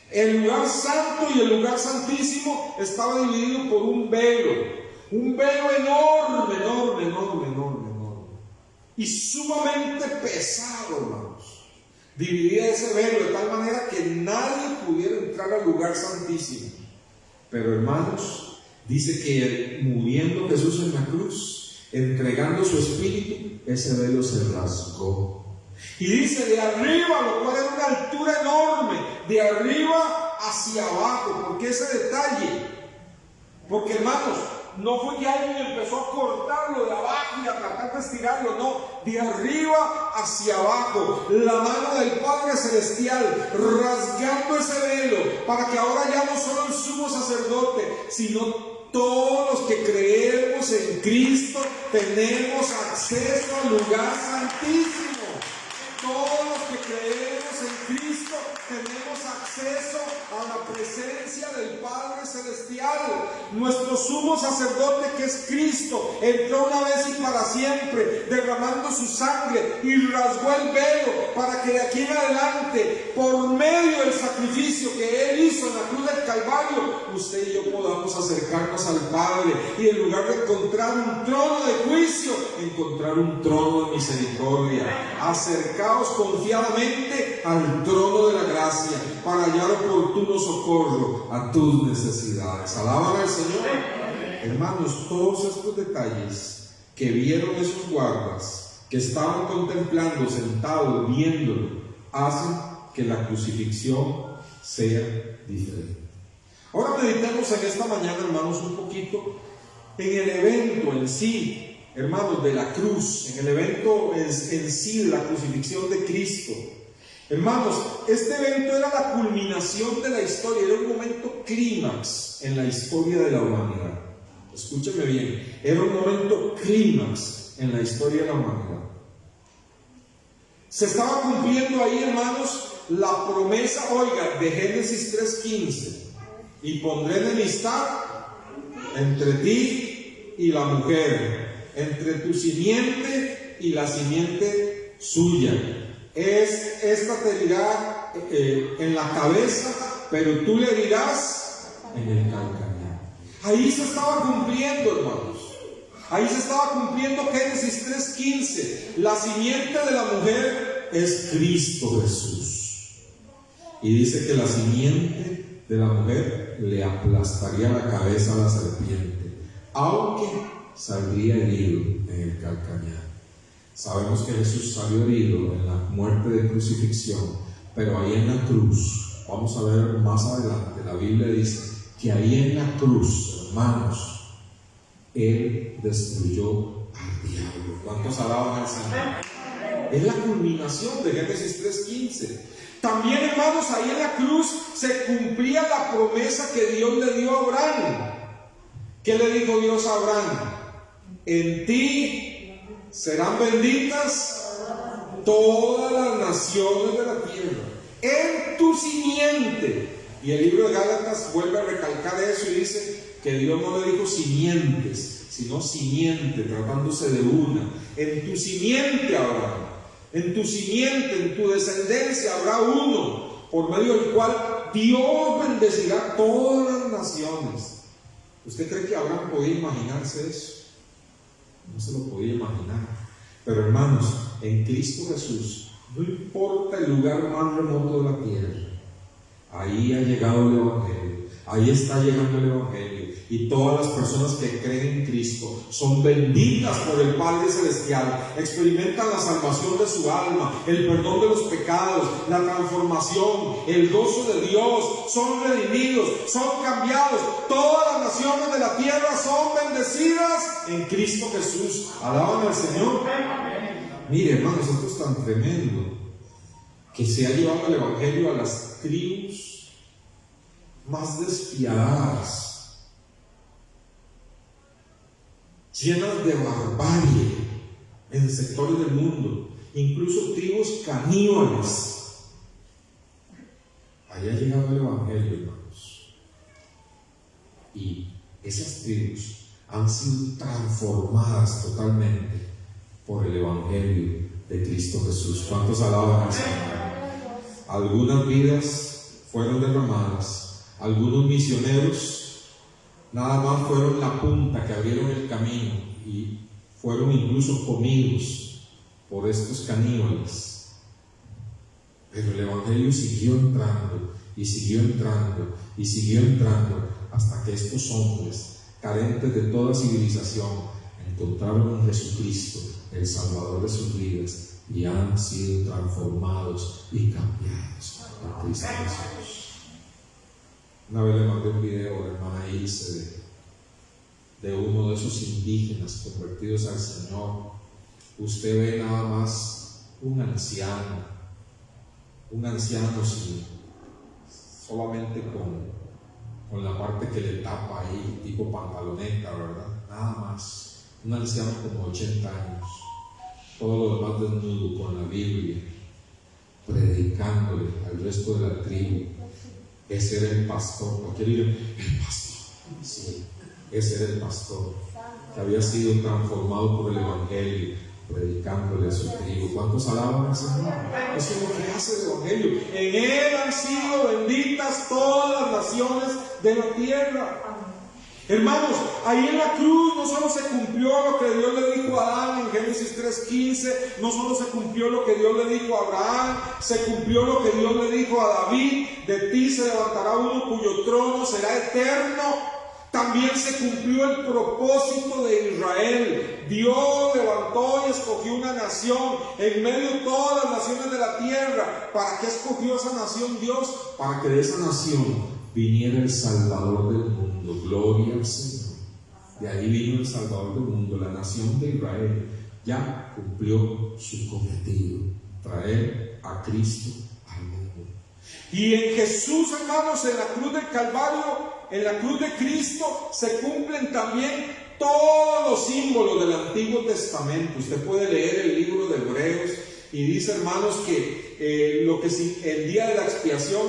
El lugar santo y el lugar santísimo estaba dividido por un velo enorme, y sumamente pesado, hermanos. Dividía ese velo de tal manera que nadie pudiera entrar al lugar santísimo. Pero, hermanos, dice que muriendo Jesús en la cruz, entregando su espíritu, ese velo se rasgó. Y dice de arriba, lo cual era una altura enorme, de arriba hacia abajo. ¿Por qué ese detalle? Porque, hermanos, no fue que alguien empezó a cortarlo de abajo y a tratar de estirarlo, no, de arriba hacia abajo, la mano del Padre Celestial rasgando ese velo, para que ahora ya no solo el sumo sacerdote, sino todos los que creemos en Cristo tenemos acceso al lugar santísimo. Todos los que creemos en Cristo tenemos acceso a la presencia del Padre Celestial. Nuestro sumo sacerdote, que es Cristo, entró una vez y para siempre, derramando su sangre, y rasgó el velo para que de aquí en adelante, por medio del sacrificio que Él hizo en la cruz del Calvario, usted y yo podamos acercarnos al Padre, y en lugar de encontrar un trono de juicio, encontrar un trono de misericordia. Acercaos confiadamente al trono de la gracia para hallar oportuno socorro a tus necesidades. Alaban al Señor. Hermanos, todos estos detalles que vieron esos guardas, que estaban contemplando, sentados, viéndolo, hacen que la crucifixión sea diferente. Ahora meditemos en esta mañana, hermanos, un poquito en el evento en sí, hermanos, de la cruz, en el evento en sí de la crucifixión de Cristo. Hermanos, este evento era la culminación de la historia, era un momento clímax en la historia de la humanidad. Escúcheme bien, era un momento clímax en la historia de la humanidad. Se estaba cumpliendo ahí, hermanos, la promesa, oiga, de Génesis 3:15: y pondré enemistad entre ti y la mujer, entre tu simiente y la simiente suya. Esta te herirá en la cabeza, pero tú le herirás en el calcañar. Ahí se estaba cumpliendo, hermanos. Ahí se estaba cumpliendo Génesis 3:15. La simiente de la mujer es Cristo Jesús. Y dice que la simiente de la mujer le aplastaría la cabeza a la serpiente, aunque saldría herido en el calcañar. Sabemos que Jesús salió herido en la muerte de crucifixión, pero ahí en la cruz, vamos a ver más adelante, la Biblia dice que ahí en la cruz, hermanos, Él destruyó al diablo. ¿Cuántos alaban al Señor? Es la culminación de Génesis 3:15. También, hermanos, ahí en la cruz se cumplía la promesa que Dios le dio a Abraham. ¿Qué le dijo Dios a Abraham? En ti serán benditas todas las naciones de la tierra, en tu simiente. Y el libro de Gálatas vuelve a recalcar eso y dice que Dios no le dijo simientes, sino simiente, tratándose de una. En tu simiente, Abraham, en tu simiente, en tu descendencia habrá uno, por medio del cual Dios bendecirá todas las naciones. ¿Usted cree que Abraham podía imaginarse eso? No se lo podía imaginar. Pero hermanos, en Cristo Jesús, no importa el lugar más remoto de la tierra, ahí ha llegado el Evangelio, ahí está llegando el Evangelio, y todas las personas que creen en Cristo son benditas por el Padre Celestial, experimentan la salvación de su alma, el perdón de los pecados, la transformación, el gozo de Dios, son redimidos, son cambiados. Todas las naciones de la tierra son bendecidas en Cristo Jesús. Alaban al Señor. Mire, hermanos, esto es tan tremendo que se ha llevado el Evangelio a las tribus más despiadadas, llenas de barbarie en sectores del mundo, incluso tribus caníbales. Allá ha llegado el Evangelio, hermanos, y esas tribus han sido transformadas totalmente por el Evangelio de Cristo Jesús. ¿Cuántos alaban al Señor? Algunas vidas fueron derramadas, algunos misioneros nada más fueron la punta que abrieron el camino y fueron incluso comidos por estos caníbales. Pero el Evangelio siguió entrando y siguió entrando y siguió entrando hasta que estos hombres, carentes de toda civilización, encontraron en Jesucristo, el Salvador de sus vidas, y han sido transformados y cambiados por Cristo Jesús. Una vez le mandé un video a la hermana Ilse de uno de esos indígenas convertidos al Señor. Usted ve nada más un anciano sin, solamente con la parte que le tapa ahí, tipo pantaloneta, ¿verdad? Nada más. Un anciano como 80 años, todo lo demás desnudo, con la Biblia, predicándole al resto de la tribu. Ese era el pastor. ¿Por qué digo el pastor? Sí, ese era el pastor que había sido transformado por el Evangelio, predicándole a su tribu. ¿Cuántos alaban al Señor? Eso es lo que hace el Evangelio. En Él han sido benditas todas las naciones de la tierra. Hermanos, ahí en la cruz no solo se cumplió lo que Dios le dijo a Adán en Génesis 3:15, no solo se cumplió lo que Dios le dijo a Abraham, se cumplió lo que Dios le dijo a David: de ti se levantará uno cuyo trono será eterno. También se cumplió el propósito de Israel. Dios levantó y escogió una nación en medio de todas las naciones de la tierra. ¿Para qué escogió esa nación Dios? Para que de esa nación viniera el Salvador del mundo. Gloria al Señor. De ahí vino el Salvador del mundo. La nación de Israel ya cumplió su cometido: traer a Cristo al mundo. Y en Jesús, hermanos, en la cruz del Calvario, en la cruz de Cristo, se cumplen también todos los símbolos del Antiguo Testamento. Usted puede leer el libro de Hebreos y dice, hermanos, que lo que el día de la expiación,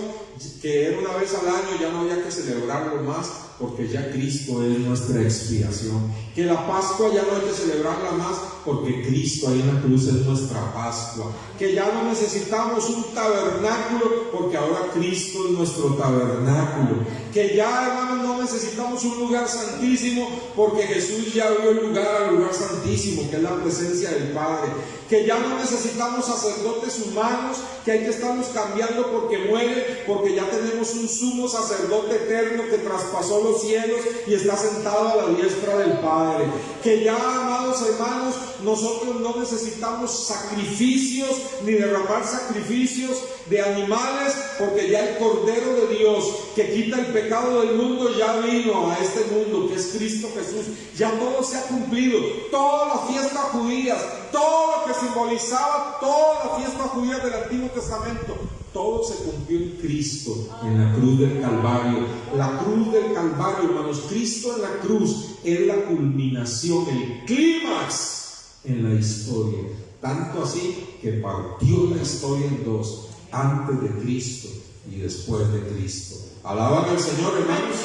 que era una vez al año, ya no había que celebrarlo más, porque ya Cristo es nuestra expiación. Que la Pascua ya no hay que celebrarla más, porque Cristo ahí en la cruz es nuestra Pascua. Que ya no necesitamos un tabernáculo, porque ahora Cristo es nuestro tabernáculo. Que ya, hermanos, no necesitamos un lugar santísimo, porque Jesús ya abrió el lugar al lugar santísimo, que es la presencia del Padre. Que ya no necesitamos sacerdotes humanos, que hay que estarlos cambiando porque mueren, porque ya tenemos un sumo sacerdote eterno que traspasó los cielos y está sentado a la diestra del Padre. Que ya, amados hermanos, nosotros no necesitamos sacrificios ni derramar sacrificios de animales, porque ya el Cordero de Dios que quita el pecado del mundo ya vino a este mundo, que es Cristo Jesús. Ya todo se ha cumplido, toda la fiesta judía, todo lo que simbolizaba toda la fiesta judía del Antiguo Testamento, todo se cumplió en Cristo, en la cruz del Calvario. La cruz del Calvario, hermanos, Cristo en la cruz es la culminación, el clímax en la historia. Tanto así que partió la historia en dos, antes de Cristo y después de Cristo. Alaban al Señor, hermanos.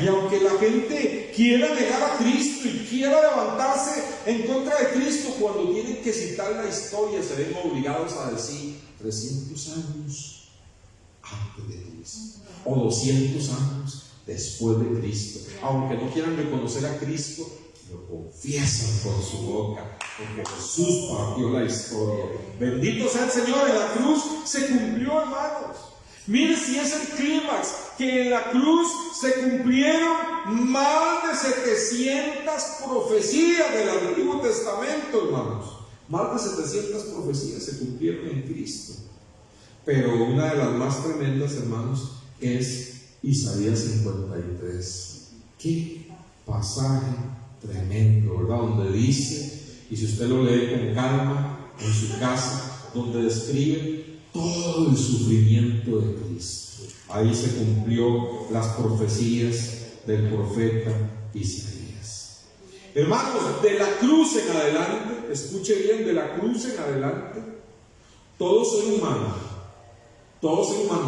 Y aunque la gente quiera negar a Cristo y quiera levantarse en contra de Cristo, cuando tienen que citar la historia, se ven obligados a decir 300 años antes de Cristo o 200 años después de Cristo. Aunque no quieran reconocer a Cristo, lo confiesan con su boca, porque Jesús partió la historia. Bendito sea el Señor. En la cruz se cumplió, hermanos. Mire si es el clímax, que en la cruz se cumplieron más de 700 profecías del Antiguo Testamento, hermanos. Más de 700 profecías se cumplieron en Cristo. Pero una de las más tremendas, hermanos, es Isaías 53. Qué pasaje tremendo, ¿verdad? Donde dice, y si usted lo lee con calma en su casa, donde describe todo el sufrimiento de Cristo. Ahí se cumplió las profecías del profeta Isaías. Hermanos, de la cruz en adelante, escuche bien, de la cruz en adelante, todo ser humano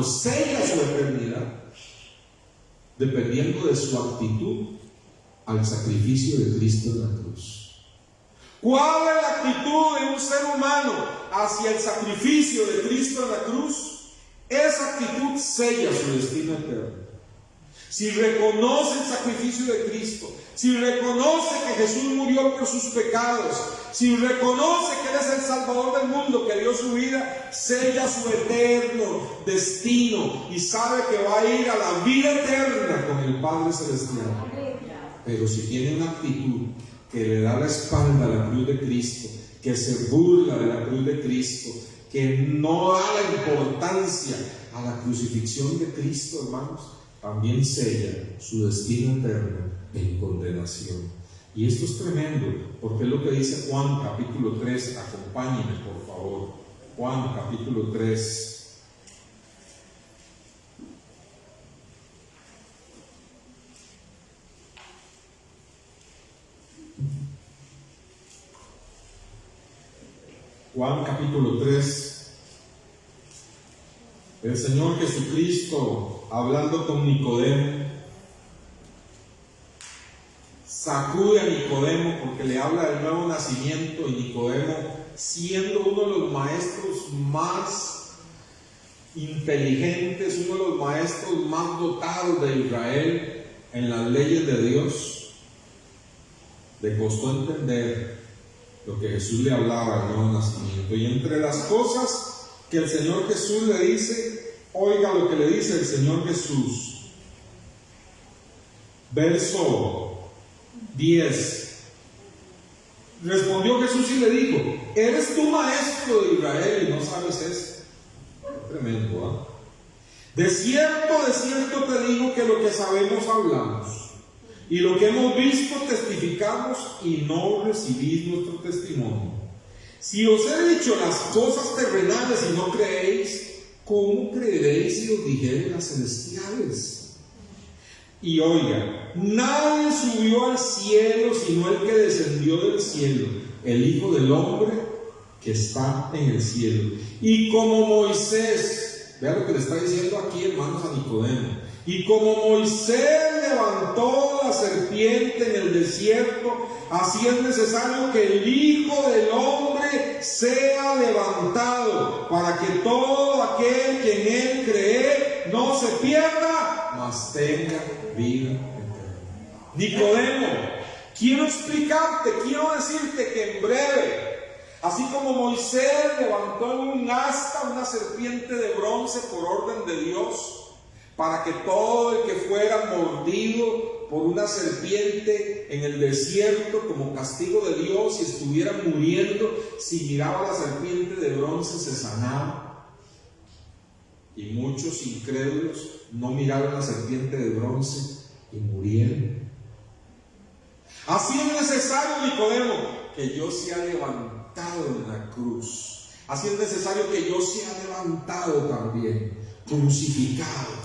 sella su eternidad dependiendo de su actitud al sacrificio de Cristo en la cruz. ¿Cuál es la actitud de un ser humano hacia el sacrificio de Cristo en la cruz? Esa actitud sella su destino eterno. Si reconoce el sacrificio de Cristo, si reconoce que Jesús murió por sus pecados, si reconoce que Él es el Salvador del mundo, que dio su vida, sella su eterno destino y sabe que va a ir a la vida eterna con el Padre Celestial. Pero si tiene una actitud que le da la espalda a la cruz de Cristo, que se burla de la cruz de Cristo, que no da la importancia a la crucifixión de Cristo, hermanos, también sella su destino eterno en condenación. Y esto es tremendo, porque es lo que dice Juan capítulo 3, acompáñenme por favor, Juan capítulo 3. Juan capítulo 3, el Señor Jesucristo hablando con Nicodemo, sacude a Nicodemo porque le habla del nuevo nacimiento, y Nicodemo, siendo uno de los maestros más inteligentes, uno de los maestros más dotados de Israel en las leyes de Dios, le costó entender lo que Jesús le hablaba del nuevo nacimiento. Y entre las cosas que el Señor Jesús le dice, oiga lo que le dice el Señor Jesús. Verso 10. Respondió Jesús y le dijo: ¿eres tú maestro de Israel y no sabes esto? Tremendo, ¿eh? De cierto te digo que lo que sabemos hablamos, y lo que hemos visto testificamos, y no recibís nuestro testimonio. Si os he dicho las cosas terrenales y no creéis, ¿cómo creeréis si os dijere las celestiales? Y oiga, nadie subió al cielo sino el que descendió del cielo, el Hijo del Hombre que está en el cielo. Y como Moisés, vea lo que le está diciendo aquí, hermanos, a Nicodemo, Y como Moisés levantó la serpiente en el desierto, así es necesario que el Hijo del Hombre sea levantado, para que todo aquel que en él cree no se pierda, mas tenga vida eterna. Nicodemo, quiero explicarte, quiero decirte que en breve, así como Moisés levantó en un asta una serpiente de bronce por orden de Dios, para que todo el que fuera mordido por una serpiente en el desierto como castigo de Dios y estuviera muriendo, si miraba la serpiente de bronce se sanaba. Y muchos incrédulos no miraron la serpiente de bronce y murieron. Así es necesario, Nicodemo, que yo sea levantado en la cruz. Así es necesario que yo sea levantado también, crucificado.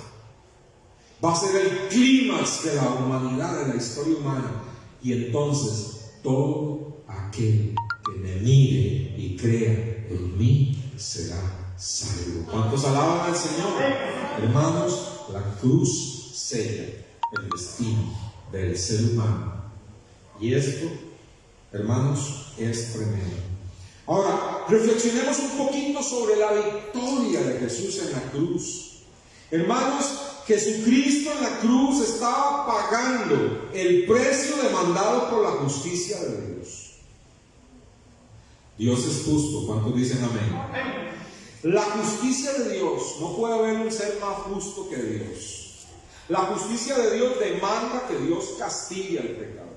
Va a ser el clímax de la humanidad, de la historia humana. Y entonces todo aquel que me mire y crea en mí será salvo. ¿Cuántos alaban al Señor? Hermanos, la cruz sella el destino del ser humano. Y esto, hermanos, es tremendo. Ahora, reflexionemos un poquito sobre la victoria de Jesús en la cruz. Hermanos, Jesucristo en la cruz estaba pagando el precio demandado por la justicia de Dios. Dios es justo. ¿Cuántos dicen amén? La justicia de Dios, no puede haber un ser más justo que Dios. La justicia de Dios demanda que Dios castigue al pecado.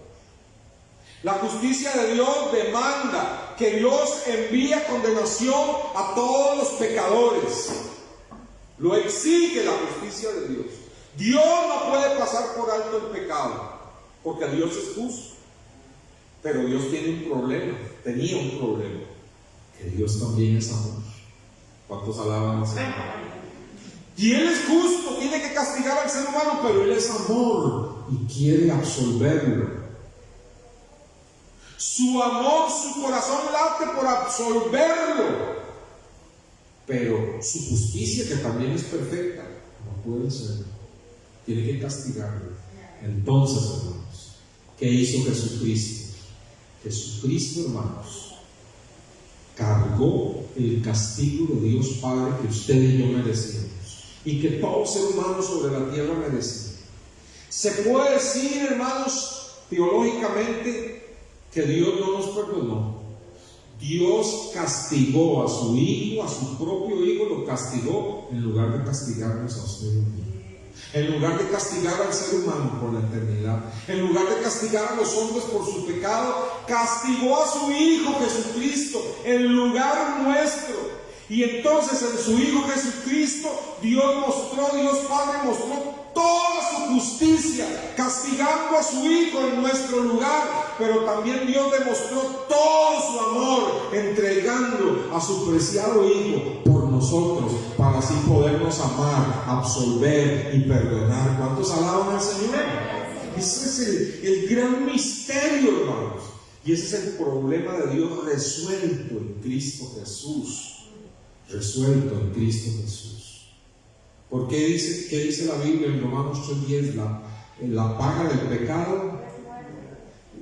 La justicia de Dios demanda que Dios envíe condenación a todos los pecadores. Lo exige la justicia de Dios. Dios no puede pasar por alto el pecado, porque Dios es justo. Pero Dios tiene un problema, tenía un problema, que Dios también es amor. ¿Cuántos alaban al Señor? Y Él es justo, tiene que castigar al ser humano, pero Él es amor y quiere absolverlo. Su amor, su corazón late por absolverlo. Pero su justicia, que también es perfecta, no puede ser. Tiene que castigarlo. Entonces, hermanos, ¿qué hizo Jesucristo? Jesucristo, hermanos, cargó el castigo de Dios Padre que usted y yo merecíamos y que todo ser humano sobre la tierra merecía. Se puede decir, hermanos, teológicamente, que Dios no nos perdonó. Dios castigó a su Hijo, a su propio Hijo, lo castigó en lugar de castigarnos a usted y a mí. En lugar de castigar al ser humano por la eternidad, en lugar de castigar a los hombres por su pecado, castigó a su Hijo Jesucristo en lugar nuestro. Y entonces en su Hijo Jesucristo, Dios Padre mostró toda su justicia, castigando a su Hijo en nuestro lugar, pero también Dios demostró todo su amor, entregando a su preciado Hijo por nosotros, para así podernos amar, absolver y perdonar. ¿Cuántos alaban al Señor? Ese es el gran misterio, hermanos, y ese es el problema de Dios resuelto en Cristo Jesús. Resuelto en Cristo Jesús. ¿Por qué dice? ¿Qué dice la Biblia en Romanos 3:10? La paga del pecado.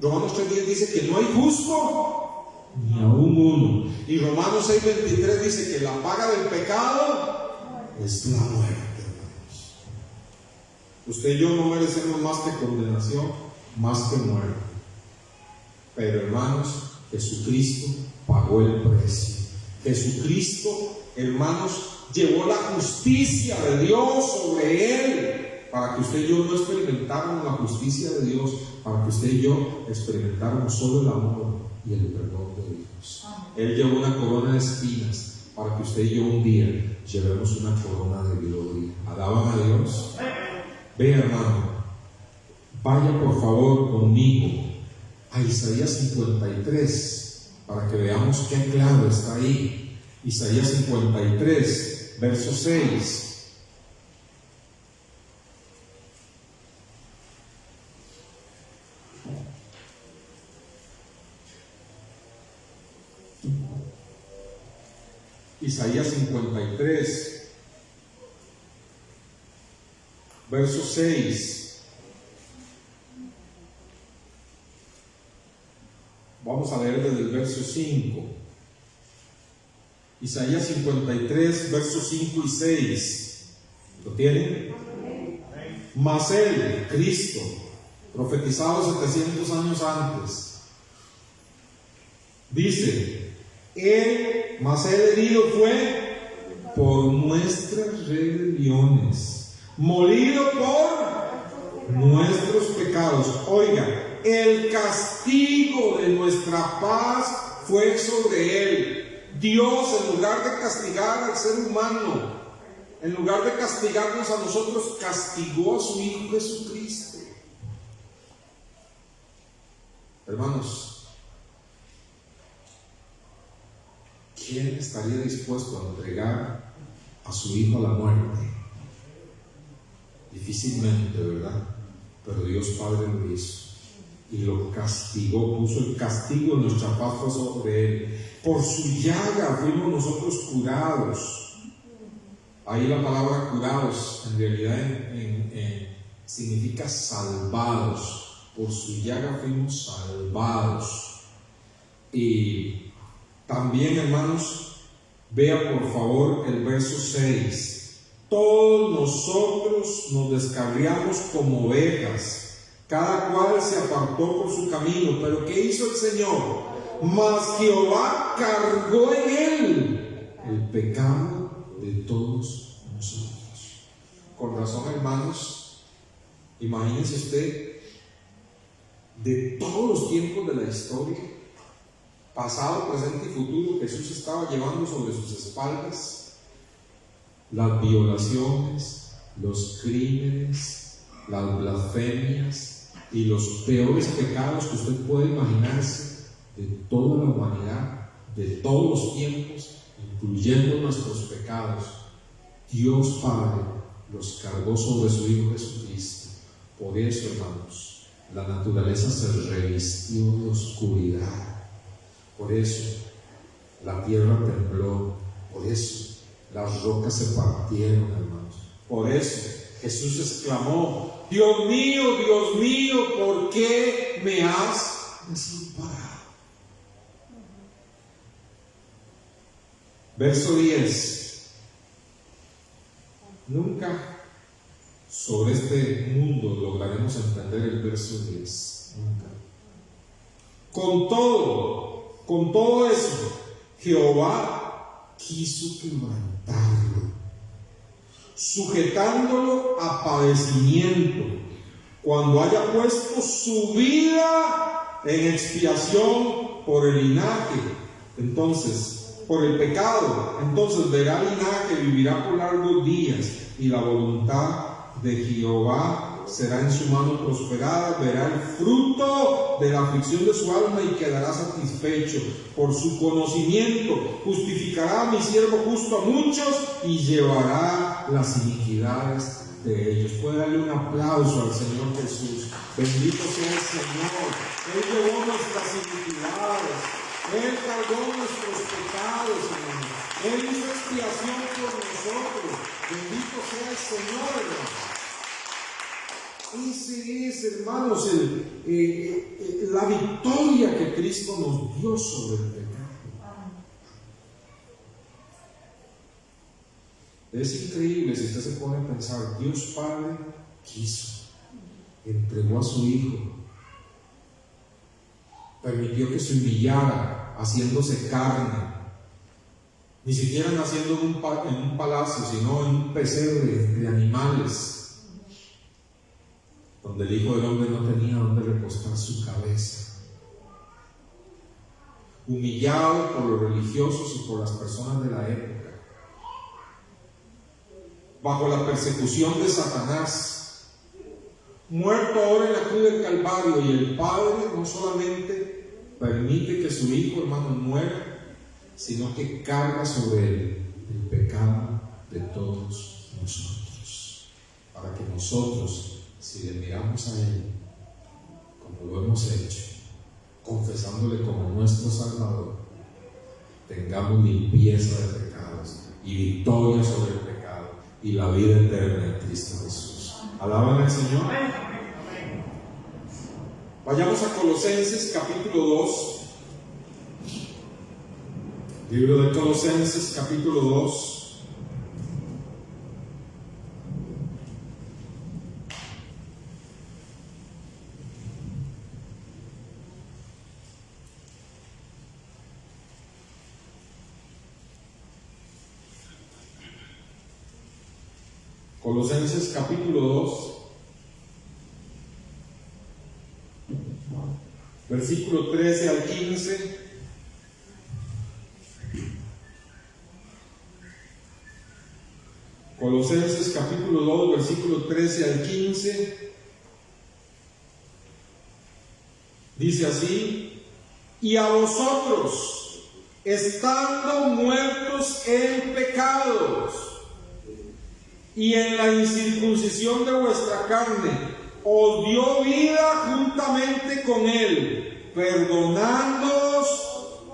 Romanos 3:10 dice que no hay justo ni aún uno. Y Romanos 6:23 dice que la paga del pecado es la muerte, hermanos. Usted y yo no merecemos más que condenación, más que muerte. Pero, hermanos, Jesucristo pagó el precio. Jesucristo, hermanos, llevó la justicia de Dios sobre Él, para que usted y yo no experimentáramos la justicia de Dios, para que usted y yo experimentáramos solo el amor y el perdón de Dios. Él llevó una corona de espinas, para que usted y yo un día llevemos una corona de gloria. ¿Alaban a Dios? Ve, hermano, vaya por favor conmigo a Isaías 53, para que veamos qué claro está ahí. Isaías 53, verso 6. Isaías 53, verso 6. Vamos a leer desde el verso 5. Isaías 53, versos 5 y 6. ¿Lo tienen? Mas él, Cristo, profetizado 700 años antes, dice: mas él herido fue por nuestras rebeliones, molido por nuestros pecados. Oiga, el castigo de nuestra paz fue sobre él. Dios, en lugar de castigar al ser humano, en lugar de castigarnos a nosotros, castigó a su Hijo Jesucristo. Hermanos, ¿quién estaría dispuesto a entregar a su hijo a la muerte? Difícilmente, ¿verdad? Pero Dios Padre lo hizo y lo castigó, puso el castigo de nuestra paz fue sobre él. Por su llaga fuimos nosotros curados. Ahí la palabra curados en realidad significa salvados. Por su llaga fuimos salvados. Y también, hermanos, vea por favor el verso 6. Todos nosotros nos descarriamos como ovejas, cada cual se apartó por su camino. Pero ¿qué hizo el Señor? Mas Jehová cargó en él el pecado de todos nosotros. Con razón, hermanos, imagínense usted, de todos los tiempos de la historia, pasado, presente y futuro, Jesús estaba llevando sobre sus espaldas las violaciones, los crímenes, las blasfemias y los peores pecados que usted puede imaginarse de toda la humanidad, de todos los tiempos, incluyendo nuestros pecados. Dios Padre los cargó sobre su Hijo Jesucristo. Por eso, hermanos, la naturaleza se revistió de oscuridad. Por eso la tierra tembló. Por eso las rocas se partieron, hermanos. Por eso Jesús exclamó: Dios mío, ¿por qué me has desamparado? Verso 10. Nunca sobre este mundo lograremos entender el verso 10. Nunca. Con todo eso, Jehová quiso quebrantarlo, sujetándolo a padecimiento, cuando haya puesto su vida en expiación por el linaje. Entonces, por el pecado, entonces verá el linaje, vivirá por largos días, y la voluntad de Jehová será en su mano prosperada. Verá el fruto de la aflicción de su alma y quedará satisfecho. Por su conocimiento justificará a mi siervo justo a muchos y llevará las iniquidades de ellos. Puede darle un aplauso al Señor Jesús. Bendito sea el Señor. Él llevó nuestras iniquidades, Él cargó nuestros pecados, hermano. Él hizo expiación por nosotros. Bendito sea el Señor, hermano. Ese es, hermanos, la victoria que Cristo nos dio sobre el pecado. Es increíble si usted se pone a pensar. Dios Padre quiso, entregó a su Hijo, permitió que se humillara, haciéndose carne, ni siquiera naciendo en un palacio, sino en un pesebre de animales, donde el Hijo del Hombre no tenía donde recostar su cabeza. Humillado por los religiosos y por las personas de la época, bajo la persecución de Satanás, muerto ahora en la cruz del Calvario, y el Padre no solamente permite que su Hijo, hermano, muera, sino que carga sobre él el pecado de todos nosotros, para que nosotros, si le miramos a Él, como lo hemos hecho, confesándole como nuestro Salvador, tengamos limpieza de pecados y victoria sobre el pecado y la vida eterna en Cristo Jesús. ¿Alaban al Señor? Vayamos a Colosenses capítulo 2. Libro de Colosenses capítulo 2. Colosenses capítulo 2, versículo 13 al 15. Colosenses capítulo 2, versículo 13 al 15. Dice así: y a vosotros, estando muertos en pecados y en la incircuncisión de vuestra carne, os dio vida juntamente con Él, perdonándoos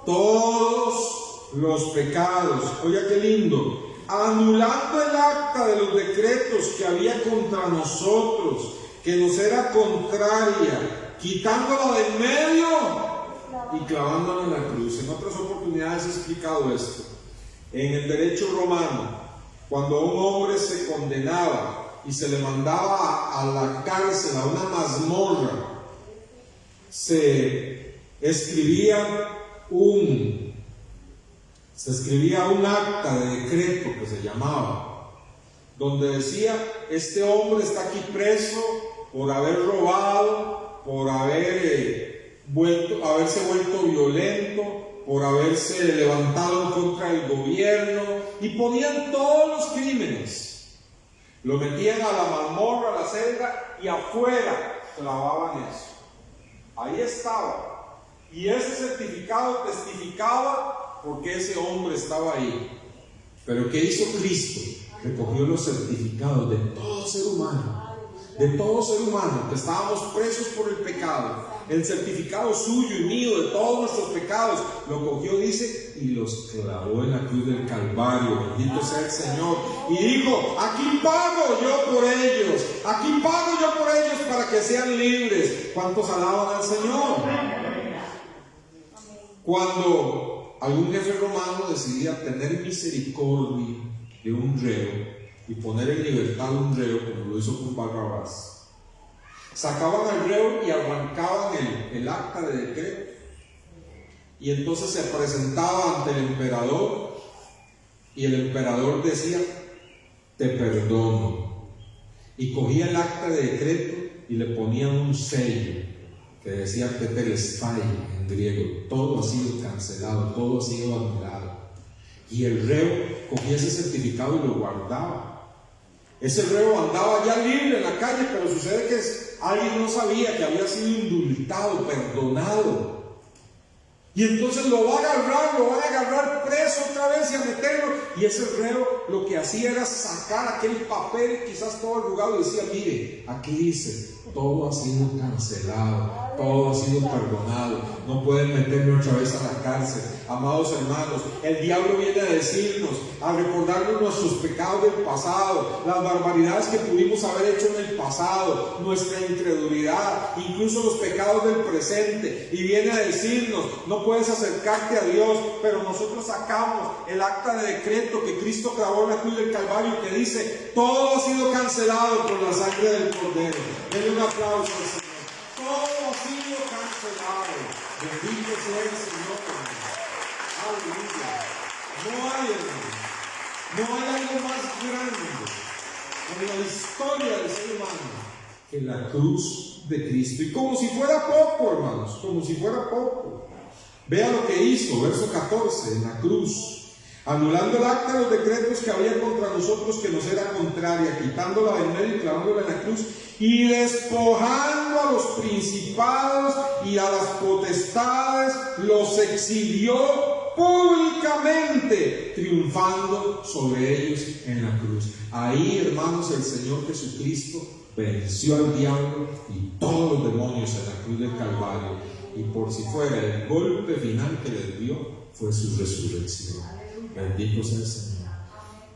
todos los pecados. Oiga qué lindo. Anulando el acta de los decretos que había contra nosotros, que nos era contraria, quitándola de en medio y clavándola en la cruz. En otras oportunidades he explicado esto. En el derecho romano, cuando un hombre se condenaba y se le mandaba a la cárcel, a una mazmorra, se escribía un acta de decreto que se llamaba, donde decía: este hombre está aquí preso por haber robado, por haberse vuelto violento, por haberse levantado en contra del gobierno, y ponían todos los crímenes, lo metían a la mazmorra, a la celda, y afuera clavaban eso. Ahí estaba, y ese certificado testificaba porque ese hombre estaba ahí. Pero ¿qué hizo Cristo? Recogió los certificados de todo ser humano, que estábamos presos por el pecado. El certificado suyo y mío de todos nuestros pecados lo cogió, dice, y los clavó en la cruz del Calvario. Bendito sea el Señor. Y dijo: aquí pago yo por ellos, para que sean libres. ¿Cuántos alaban al Señor? Cuando algún jefe romano decidía tener misericordia de un reo y poner en libertad a un reo, como lo hizo con Barrabás, sacaban al reo y arrancaban el acta de decreto, y entonces se presentaba ante el emperador, y el emperador decía: te perdono, y cogía el acta de decreto y le ponían un sello que decía tetelestai en griego: todo ha sido cancelado, todo ha sido anulado. Y el reo cogía ese certificado y lo guardaba. Ese reo andaba ya libre en la calle, pero sucede que alguien no sabía que había sido indultado, perdonado. Y entonces lo van a agarrar preso otra vez y a meterlo. Y ese reo lo que hacía era sacar aquel papel, quizás todo arrugado, y decía: mire, aquí dice, todo ha sido cancelado, todo ha sido perdonado, no pueden meterme otra vez a la cárcel. Amados hermanos, el diablo viene a decirnos, a recordarnos nuestros pecados del pasado, las barbaridades que pudimos haber hecho en el pasado, nuestra incredulidad, incluso los pecados del presente, y viene a decirnos: no puedes acercarte a Dios. Pero nosotros sacamos el acta de decreto que Cristo clavó en la cruz del Calvario, que dice: todo ha sido cancelado por la sangre del Cordero. Denle un aplauso al Señor. Todo ha sido cancelado. Bendito sea el Señor. Aleluya. No hay algo más grande en la historia del ser humano que la cruz de Cristo. Y como si fuera poco, hermanos, como si fuera poco, vea lo que hizo, verso 14, en la cruz: anulando el acta de los decretos que había contra nosotros, que nos era contraria, quitándola del medio y clavándola en la cruz, y despojando a los principados y a las potestades, los exhibió públicamente, triunfando sobre ellos en la cruz. Ahí, hermanos, el Señor Jesucristo venció al diablo y todos los demonios en la cruz del Calvario. Y por si fuera, el golpe final que les dio fue su resurrección. Bendito sea el Señor.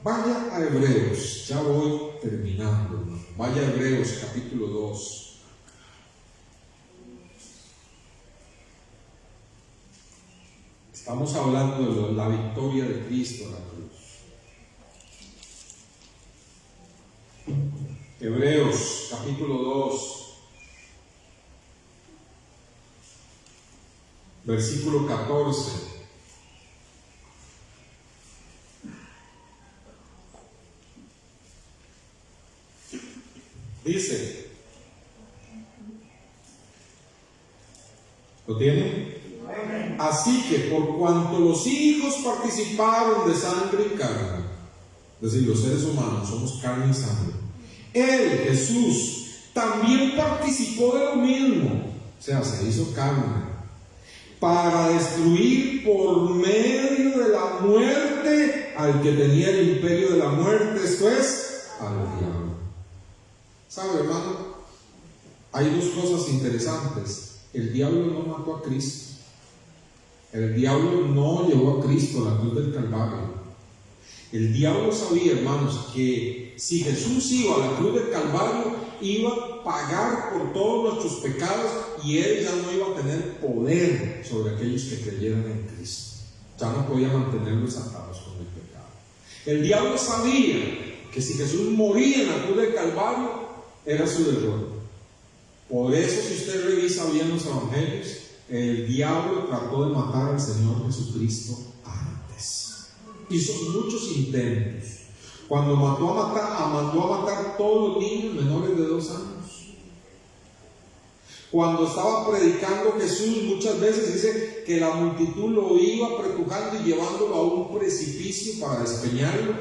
Vaya a Hebreos, ya voy terminando, hermano. Vaya a Hebreos capítulo 2. Estamos hablando de la victoria de Cristo en la cruz. Hebreos capítulo 2, versículo 14. Dice, ¿lo tienen? Así que por cuanto los hijos participaron de sangre y carne, es decir, los seres humanos somos carne y sangre, Él, Jesús, también participó de lo mismo, o sea, se hizo carne, para destruir por medio de la muerte al que tenía el imperio de la muerte, esto es, al diablo. ¿Sabe, hermano? Hay dos cosas interesantes. El diablo no mató a Cristo. El diablo no llevó a Cristo a la cruz del Calvario. El diablo sabía, hermanos, que si Jesús iba a la cruz del Calvario, iba a pagar por todos nuestros pecados y Él ya no iba a tener poder sobre aquellos que creyeran en Cristo. Ya no podía mantenerlos atados con el pecado. El diablo sabía que si Jesús moría en la cruz del Calvario, era su derrota. Por eso, si usted revisa bien los evangelios, el diablo trató de matar al Señor Jesucristo antes. Hizo muchos intentos. Cuando mandó a matar todos los niños menores de 2 años. Cuando estaba predicando Jesús, muchas veces dice que la multitud lo iba apretujando y llevándolo a un precipicio para despeñarlo,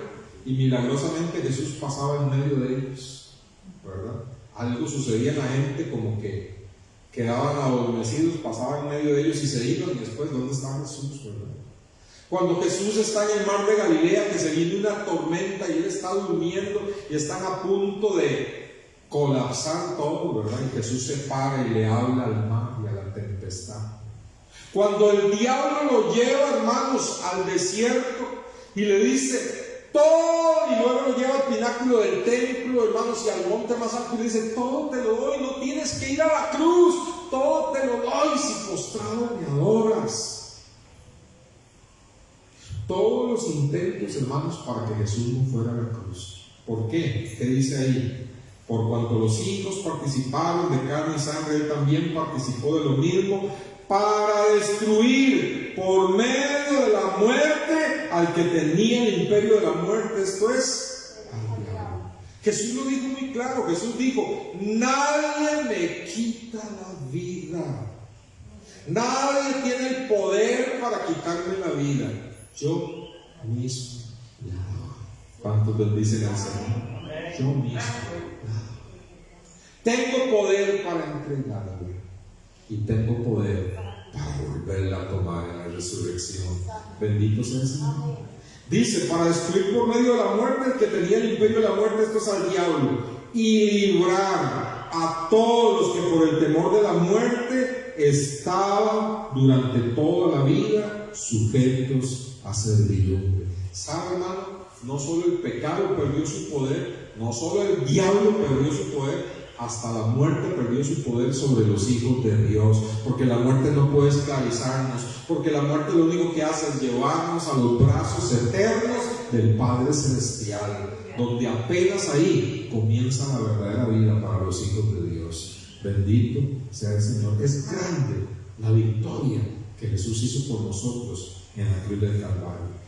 y milagrosamente Jesús pasaba en medio de ellos, ¿verdad? Algo sucedía en la gente, como que quedaban adormecidos, pasaban en medio de ellos y se iban, y después, ¿dónde está Jesús, verdad? Cuando Jesús está en el mar de Galilea, que se viene una tormenta y Él está durmiendo y están a punto de colapsar todo, ¿verdad? Y Jesús se para y le habla al mar y a la tempestad. Cuando el diablo lo lleva, hermanos, al desierto y le dice todo, y luego lo lleva al pináculo del templo, hermanos, y al monte más alto, y le dice: todo te lo doy, no tienes que ir a la cruz, todo te lo doy si postrado me adoras. Todos los intentos, hermanos, para que Jesús no fuera a la cruz. ¿Por qué? ¿Qué dice ahí? Por cuanto los hijos participaron de carne y sangre, Él también participó de lo mismo, para destruir por medio de la muerte al que tenía el imperio de la muerte, esto es, al diablo. Jesús lo dijo muy claro. Jesús dijo: nadie me quita la vida, nadie tiene el poder para quitarme la vida, yo mismo la doy. ¿Cuántos bendicen al Señor? Yo mismo la doy. Tengo poder para entregarla y tengo poder para volverla a tomar en la resurrección. Bendito sea el Señor. Dice: para destruir por medio de la muerte el que tenía el imperio de la muerte, esto es, al diablo, y librar a todos los que por el temor de la muerte estaban durante toda la vida sujetos a servidumbre. ¿Sabe, hermano? No solo el pecado perdió su poder, no solo el diablo perdió su poder, hasta la muerte perdió su poder sobre los hijos de Dios, porque la muerte no puede esclavizarnos, porque la muerte lo único que hace es llevarnos a los brazos eternos del Padre Celestial, donde apenas ahí comienza la verdadera vida para los hijos de Dios. Bendito sea el Señor. Es grande la victoria que Jesús hizo por nosotros en la cruz del Calvario.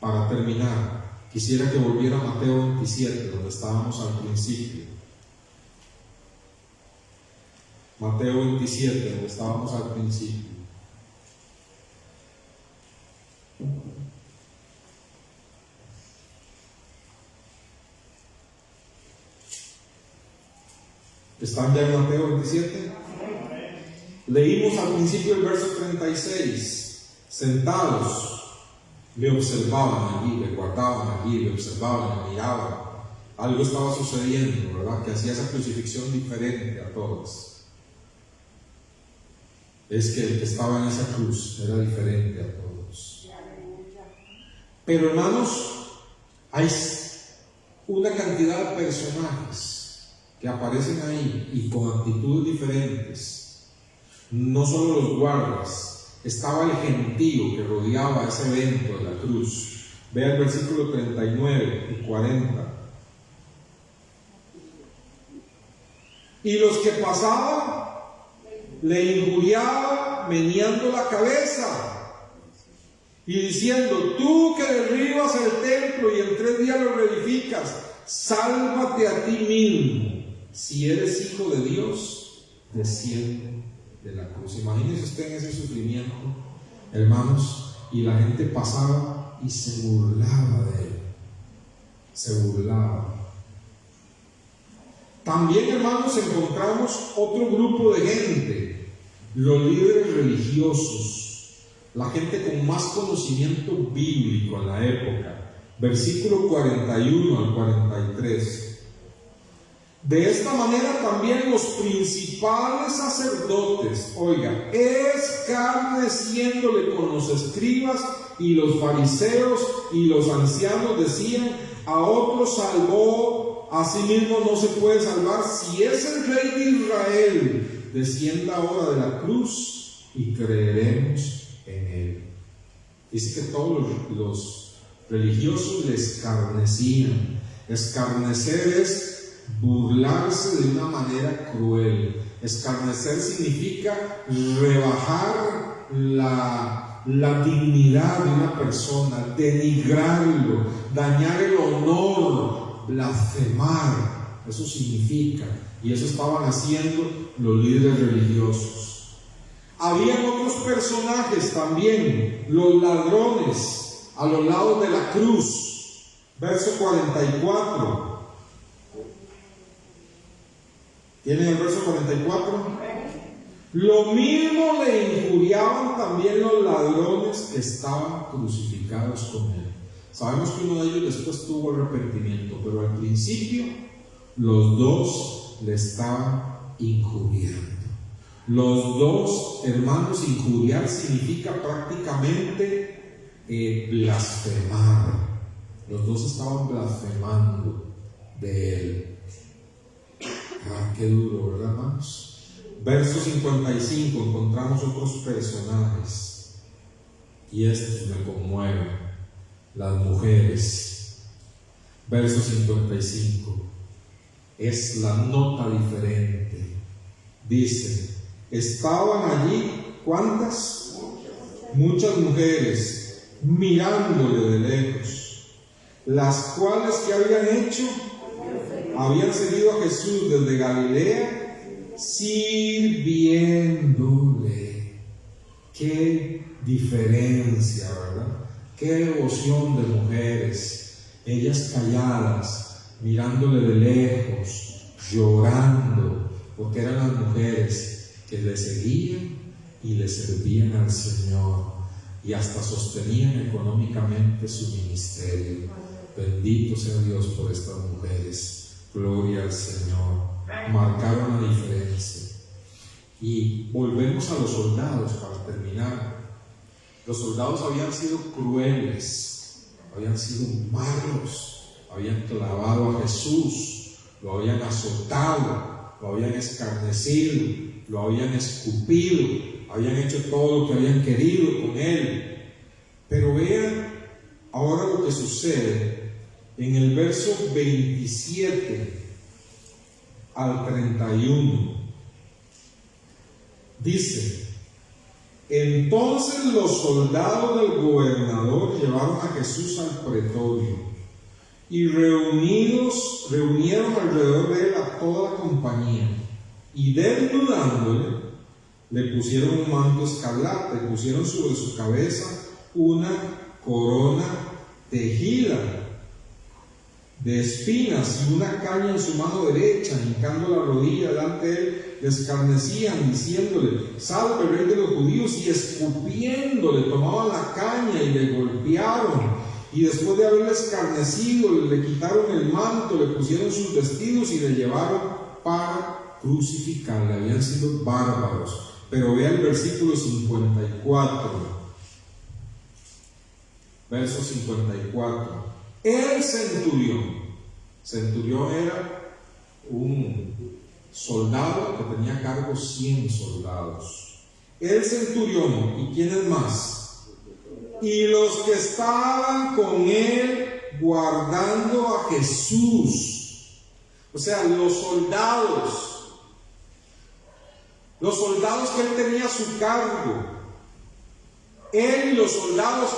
Para terminar, quisiera que volviera a Mateo 27, donde estábamos al principio. Mateo 27, donde estábamos al principio. ¿Están ya en Mateo 27? Leímos al principio el verso 36. Sentados, le observaban allí, le guardaban allí, le observaban, le miraban. Algo estaba sucediendo, ¿verdad? Que hacía esa crucifixión diferente a todas. Es que el que estaba en esa cruz era diferente a todos. Pero, hermanos, hay una cantidad de personajes que aparecen ahí y con actitudes diferentes. No solo los guardas, estaba el gentío que rodeaba ese evento de la cruz. Vea el versículo 39 y 40. Y los que pasaban le injuriaban meneando la cabeza y diciendo: tú que derribas el templo y en 3 días lo reedificas, sálvate a ti mismo. Si eres hijo de Dios, desciende de la cruz. Imagínense usted en ese sufrimiento, hermanos, y la gente pasaba y se burlaba de él. Se burlaba. También, hermanos, encontramos otro grupo de gente, los líderes religiosos, la gente con más conocimiento bíblico en la época. Versículo 41 al 43. De esta manera también los principales sacerdotes, oiga, escarneciéndole con los escribas y los fariseos y los ancianos, decían: a otros salvó, a sí mismo no se puede salvar. Si es el rey de Israel, descienda ahora de la cruz y creeremos en él. Dice que todos los religiosos le escarnecían. Escarnecer es burlarse de una manera cruel. Escarnecer significa rebajar la dignidad de una persona, denigrarlo, dañar el honor, blasfemar. Eso significa, y eso estaban haciendo los líderes religiosos. Habían otros personajes también, los ladrones a los lados de la cruz. Verso 44. ¿Tienen el verso 44? Lo mismo le injuriaban también los ladrones que estaban crucificados con él. Sabemos que uno de ellos después tuvo arrepentimiento, pero al principio los dos le estaban injuriando. Los dos, hermanos, injuriar significa prácticamente blasfemar. Los dos estaban blasfemando de él. Qué duro, ¿verdad, hermanos? Verso 55, encontramos otros personajes, y estos me conmueven: las mujeres. Verso 55, es la nota diferente. Dice: estaban allí, ¿cuántas? Muchas mujeres, mirándole de lejos, las cuales que habían hecho, habían seguido a Jesús desde Galilea, sirviéndole. Qué diferencia, ¿verdad? Qué devoción de mujeres, ellas calladas, mirándole de lejos, llorando, porque eran las mujeres que le seguían y le servían al Señor, y hasta sostenían económicamente su ministerio. Bendito sea Dios por estas mujeres. Gloria al Señor. Marcaron la diferencia. Y volvemos a los soldados para terminar. Los soldados habían sido crueles, habían sido malos, habían clavado a Jesús, lo habían azotado, lo habían escarnecido, lo habían escupido, habían hecho todo lo que habían querido con él. Pero vean ahora lo que sucede en el verso 27 al 31. Dice: entonces los soldados del gobernador llevaron a Jesús al pretorio y reunieron alrededor de él a toda la compañía, y desnudándole le pusieron un manto escarlata y pusieron sobre su cabeza una corona tejida de espinas y una caña en su mano derecha. Hincando la rodilla delante de él, le escarnecían diciéndole: salve, rey de los judíos, y escupiéndole tomaban la caña y le golpearon, y después de haberle escarnecido le quitaron el manto, le pusieron sus vestidos y le llevaron para crucificarle. Habían sido bárbaros. Pero vea el versículo 54, verso 54. El centurión era un soldado que tenía a cargo 100 soldados. El centurión, ¿y quiénes más? Y los que estaban con él guardando a Jesús. O sea, los soldados que él tenía a su cargo. Él y los soldados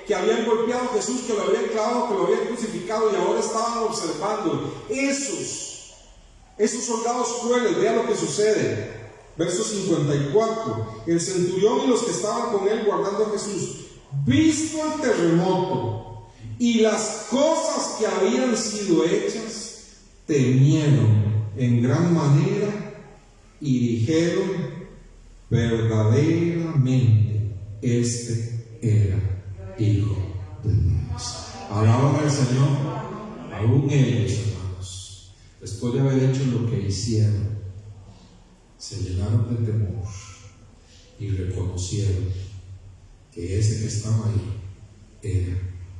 que habían golpeado a Jesús, que lo habían clavado, que lo habían crucificado y ahora estaban observando. Esos soldados crueles, vean lo que sucede. Verso 54. El centurión y los que estaban con él guardando a Jesús, visto el terremoto y las cosas que habían sido hechas, temieron en gran manera y dijeron: verdaderamente este era Hijo de Dios. Alaban al Señor. Aún ellos, hermanos, después de haber hecho lo que hicieron, se llenaron de temor y reconocieron que ese que estaba ahí era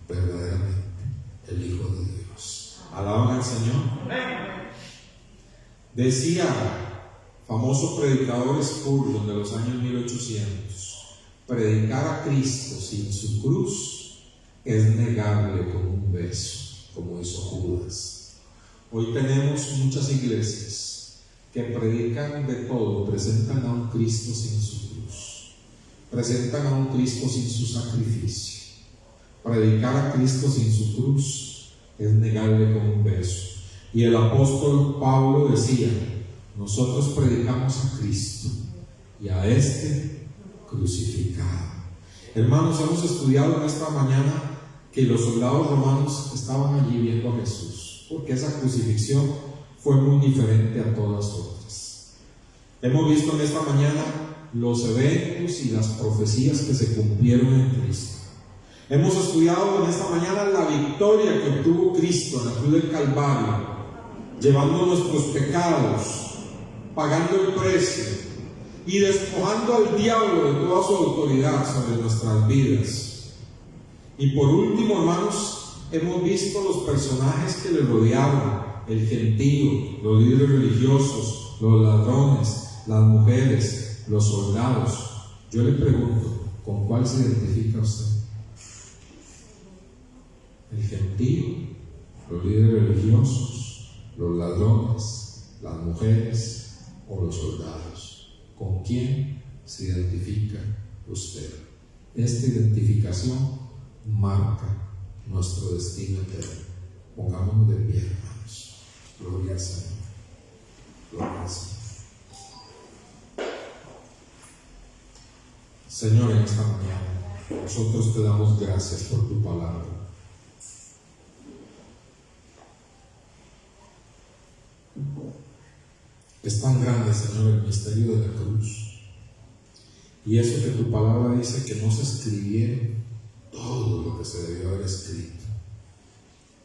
verdaderamente el Hijo de Dios. Alaban al Señor. Decía famoso predicador Spurgeon de los años 1800: predicar a Cristo sin su cruz es negarle con un beso, como hizo Judas. Hoy tenemos muchas iglesias que predican de todo, presentan a un Cristo sin su cruz, presentan a un Cristo sin su sacrificio. Predicar a Cristo sin su cruz es negarle con un beso. Y el apóstol Pablo decía: nosotros predicamos a Cristo y a este crucificado. Hermanos, hemos estudiado en esta mañana que los soldados romanos estaban allí viendo a Jesús, porque esa crucifixión fue muy diferente a todas otras. Hemos visto en esta mañana los eventos y las profecías que se cumplieron en Cristo. Hemos estudiado en esta mañana la victoria que obtuvo Cristo en la cruz del Calvario, llevando nuestros pecados, pagando el precio y despojando al diablo de toda su autoridad sobre nuestras vidas. Y por último, hermanos, hemos visto los personajes que le rodearon: el gentío, los líderes religiosos, los ladrones, las mujeres, los soldados. Yo le pregunto, ¿con cuál se identifica usted? ¿El gentío, los líderes religiosos, los ladrones, las mujeres o los soldados? ¿Con quién se identifica usted? Esta identificación marca nuestro destino eterno. Pongámonos de pie, hermanos. Gloria al Señor. Gloria al Señor. Señor, en esta mañana nosotros te damos gracias por tu palabra. Es tan grande, Señor, el misterio de la cruz. Y eso que tu palabra dice, que no se escribieron todo lo que se debió haber escrito.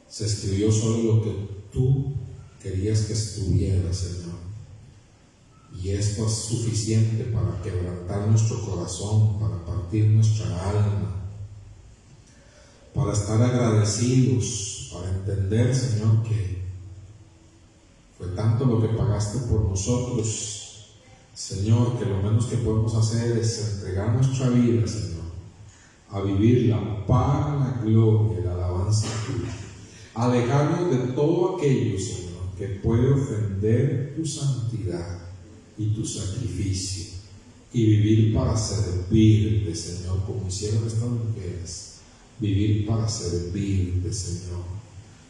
Se escribió solo lo que tú querías que estuviera, Señor. Y esto es suficiente para quebrantar nuestro corazón, para partir nuestra alma, para estar agradecidos, para entender, Señor, que fue tanto lo que pagaste por nosotros, Señor, que lo menos que podemos hacer es entregar nuestra vida, Señor, a vivirla para la gloria y la alabanza tuya, alejarnos de todo aquello, Señor, que puede ofender tu santidad y tu sacrificio, y vivir para servirte, Señor, como hicieron estas mujeres, vivir para servirte, Señor.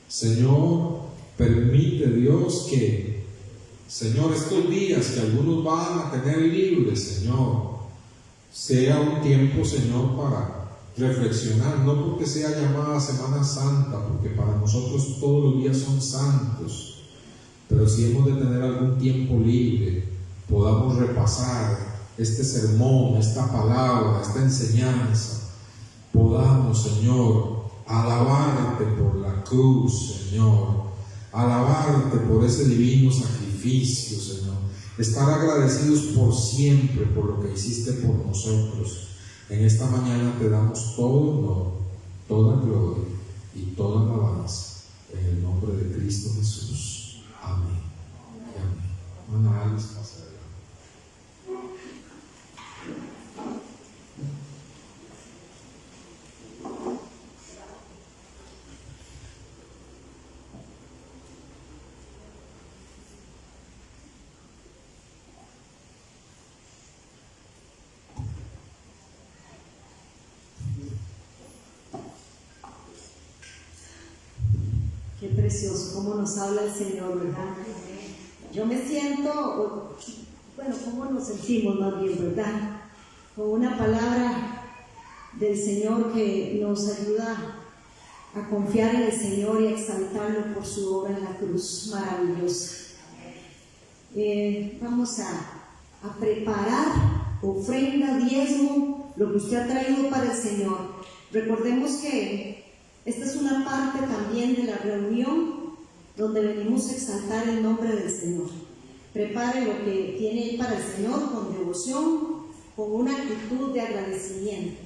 Señor, permite, Dios, que, Señor, estos días que algunos van a tener libres, Señor, sea un tiempo, Señor, para reflexionar, no porque sea llamada Semana Santa, porque para nosotros todos los días son santos, pero si hemos de tener algún tiempo libre, podamos repasar este sermón, esta palabra, esta enseñanza, podamos, Señor, alabarte por la cruz, Señor, alabarte por ese divino sacrificio, Señor, estar agradecidos por siempre por lo que hiciste por nosotros. En esta mañana te damos todo honor, toda gloria y toda alabanza en el nombre de Cristo Jesús. Amén. Hermana Alice, pasa adelante. Qué precioso, cómo nos habla el Señor, ¿verdad? Yo me siento, bueno, cómo nos sentimos más bien, ¿verdad? Con una palabra del Señor que nos ayuda a confiar en el Señor y a exaltarlo por su obra en la cruz maravillosa. Vamos a preparar ofrenda, diezmo, lo que usted ha traído para el Señor. Recordemos que esta es una parte también de la reunión donde venimos a exaltar el nombre del Señor. Prepare lo que tiene ahí para el Señor con devoción, con una actitud de agradecimiento.